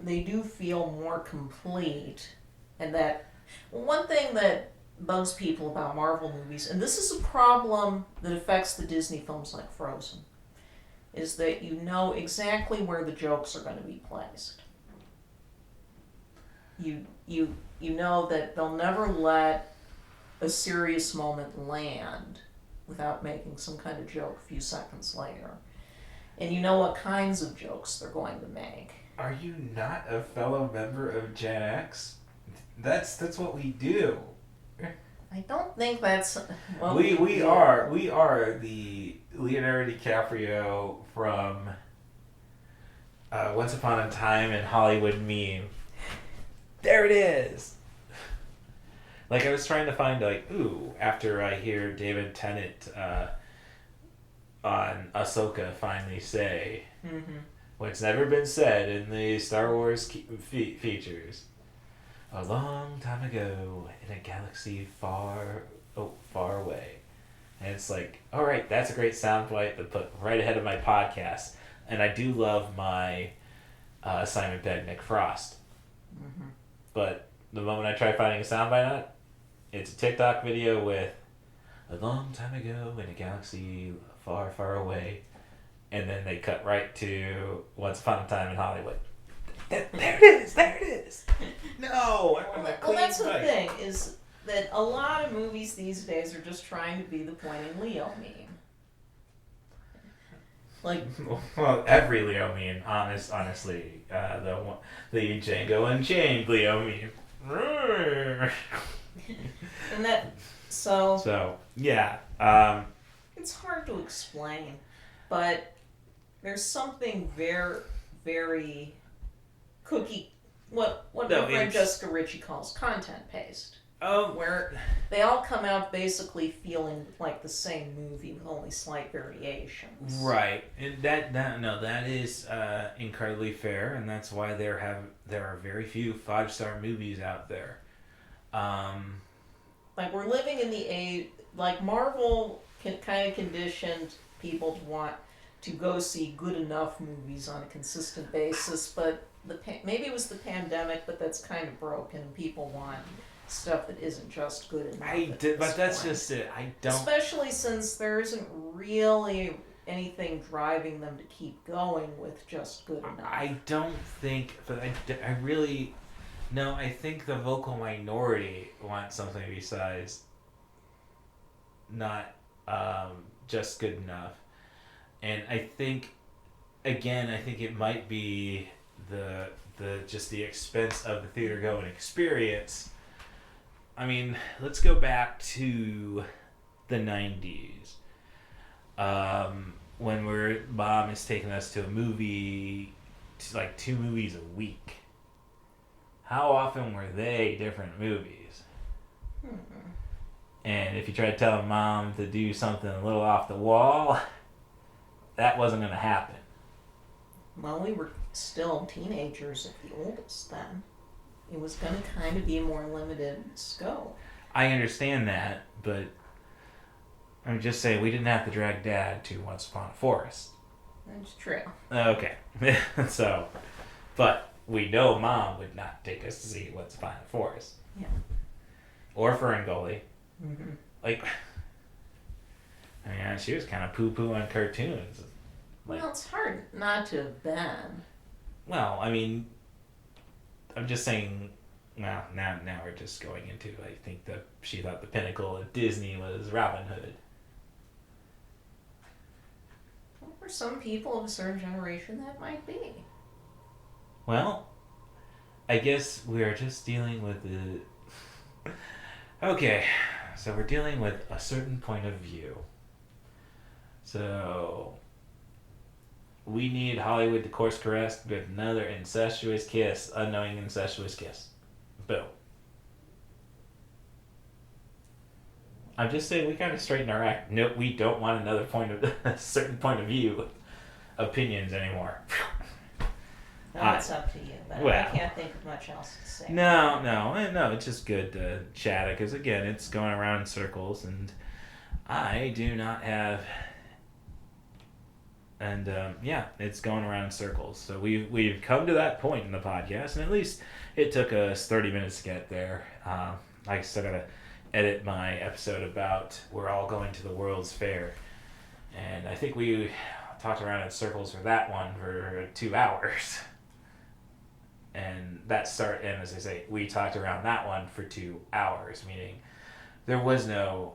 they do feel more complete. And that one thing that bugs people about Marvel movies, and this is a problem that affects the Disney films like Frozen, is that you know exactly where the jokes are going to be placed. You know that they'll never let a serious moment land without making some kind of joke a few seconds later. And you know what kinds of jokes they're going to make. Are you not a fellow member of Gen X? That's what we do. I don't think that's what we are. We are the Leonardo DiCaprio from Once Upon a Time in Hollywood meme. There it is. Like, I was trying to find, like, after I hear David Tennant on Ahsoka finally say what's never been said in the Star Wars features. A long time ago, in a galaxy far away. And it's like, all right, that's a great soundbite to put right ahead of my podcast. And I do love my Simon Pegg Nick Frost. But the moment I try finding a soundbite on it, it's a TikTok video with a long time ago in a galaxy far, far away. And then they cut right to Once Upon a Time in Hollywood. There it is. No, I want that clean that's the bite. thing, is that a lot of movies these days are just trying to be the Pointing Leo meme. Like, well, every Leo meme, honestly, the Django Unchained Leo meme. and that, so yeah, it's hard to explain, but there's something very, very what my friend Jessica Ritchie calls content paste. Where they all come out basically feeling like the same movie with only slight variations. Right, and that is incredibly fair, and that's why there are very few 5-star movies out there. Like, we're living in the age, like, Marvel kind of conditioned people to want to go see good enough movies on a consistent basis, but maybe it was the pandemic, but that's kind of broken, and people want stuff that isn't just good enough. But that's just it. I don't. Especially since there isn't really anything driving them to keep going with just good enough. I don't think, but I really, no, I think the vocal minority wants something besides not just good enough. And I think, again, it might be the just the expense of the theater going experience. I mean, let's go back to the 90s. When mom is taking us to a movie, like 2 movies a week. How often were they different movies? And if you try to tell mom to do something a little off the wall, that wasn't going to happen. Well, we were still teenagers at the oldest then. It was going to kind of be a more limited scope. I understand that, but I'm just saying we didn't have to drag Dad to Once Upon a Forest. That's true. Okay. So, but we know Mom would not take us to see Once Upon a Forest. Yeah. Or Ferngully. Mm-hmm. Like, I mean, she was kind of poo-poo on cartoons. Like, Well, it's hard not to have been. well, I mean, I'm just saying, well, now we're just going into, I think that she thought the pinnacle of Disney was Robin Hood. Well, for some people of a certain generation, that might be. Well, I guess we're just dealing with the... Okay, so we're dealing with a certain point of view. So, we need Hollywood to course correct with another incestuous kiss, unknowing incestuous kiss. Boom. I'm just saying we gotta straighten our act. No, we don't want another a certain point of view opinions anymore. That's up to you, but I can't think of much else to say. No, it's just good to chat it, because again, it's going around in circles, and I do not have... And it's going around in circles. So we've come to that point in the podcast, and at least it took us 30 minutes to get there. I still gotta edit my episode about we're all going to the World's Fair, and I think we talked around in circles for that one for 2 hours. And and as I say, we talked around that one for 2 hours, meaning there was no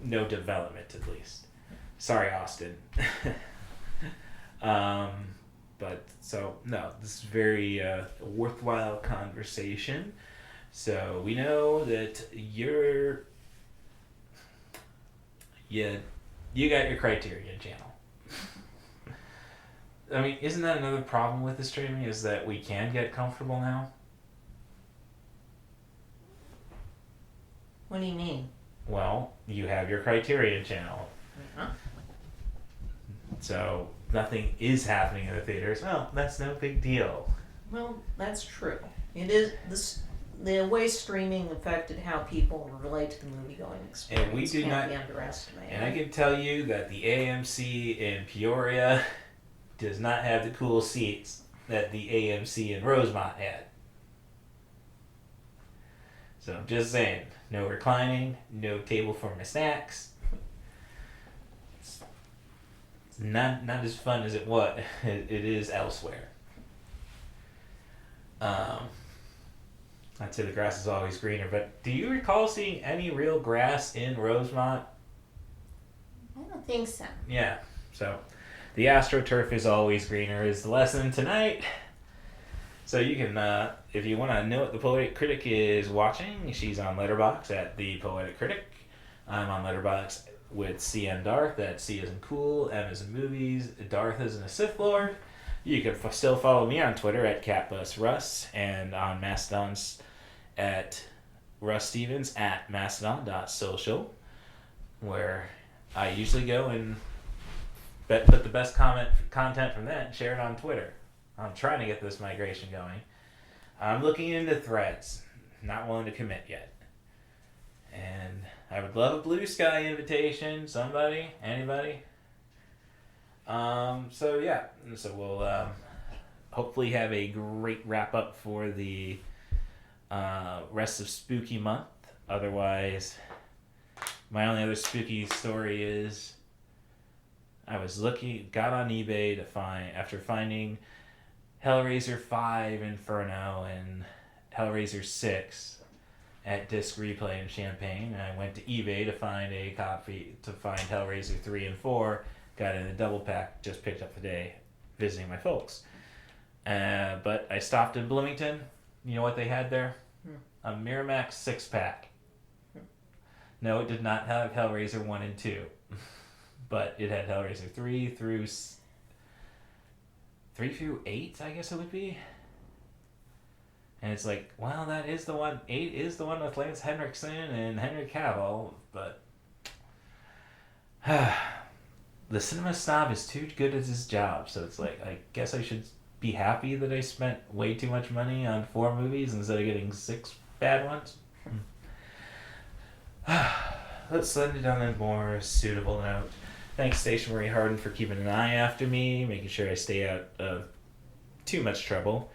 development, at least. Sorry, Austin. But so no, this is very worthwhile conversation. So we know that you got your Criterion channel. I mean, isn't that another problem with the streaming, is that we can get comfortable now? What do you mean? Well, you have your Criterion channel. Uh-huh. So nothing is happening in the theaters. Well, that's no big deal. Well, that's true. It is the way streaming affected how people relate to the movie-going experience. And we do can't not be underestimated. And I can tell you that the AMC in Peoria does not have the cool seats that the AMC in Rosemont had. So I'm just saying, no reclining, no table for my snacks. It's not as fun as it is elsewhere. I'd say the grass is always greener, but do you recall seeing any real grass in Rosemont? I don't think so. Yeah, so the AstroTurf is always greener is the lesson tonight. So you can, if you want to know what the Poetic Critic is watching, she's on Letterboxd at ThePoeticCritic. I'm on Letterboxd with CM Darth. That C is in cool, M is in movies, Darth is in a Sith Lord. You can still follow me on Twitter at CatBusRuss, and on Mastodon's at Russ Stevens at mastodon.social, where I usually go and put the best content from that and share it on Twitter. I'm trying to get this migration going. I'm looking into Threads. Not willing to commit yet. And I would love a Blue Sky invitation. Somebody? Anybody? So we'll hopefully have a great wrap up for the rest of Spooky Month. Otherwise, my only other spooky story is I got on eBay after finding Hellraiser 5 Inferno and Hellraiser 6 at Disc Replay in Champaign. And I went to eBay to find a copy to find Hellraiser 3 and 4. Got in a double pack, just picked up today, visiting my folks. But I stopped in Bloomington. You know what they had there? A Miramax 6-pack. No, it did not have Hellraiser 1 and 2. But it had Hellraiser 3 through 8, I guess it would be. And it's like, well, that is the one. 8 is the one with Lance Henriksen and Henry Cavill, but the cinema snob is too good at his job. So it's like, I guess I should be happy that I spent way too much money on 4 movies instead of getting 6 bad ones. Let's end it on a more suitable note. Thanks, Station Marie Harden, for keeping an eye after me, making sure I stay out of too much trouble.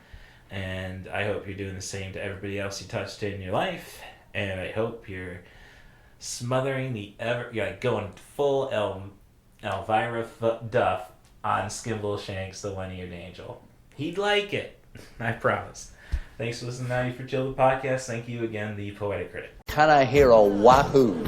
And I hope you're doing the same to everybody else you touched in your life. And I hope you're smothering going full Elvira Duff on Skimble Shanks, the one-eared angel. He'd like it. I promise. Thanks for listening to 90 for Chill, the podcast. Thank you again, the Poetic Critic. Can I hear a wahoo?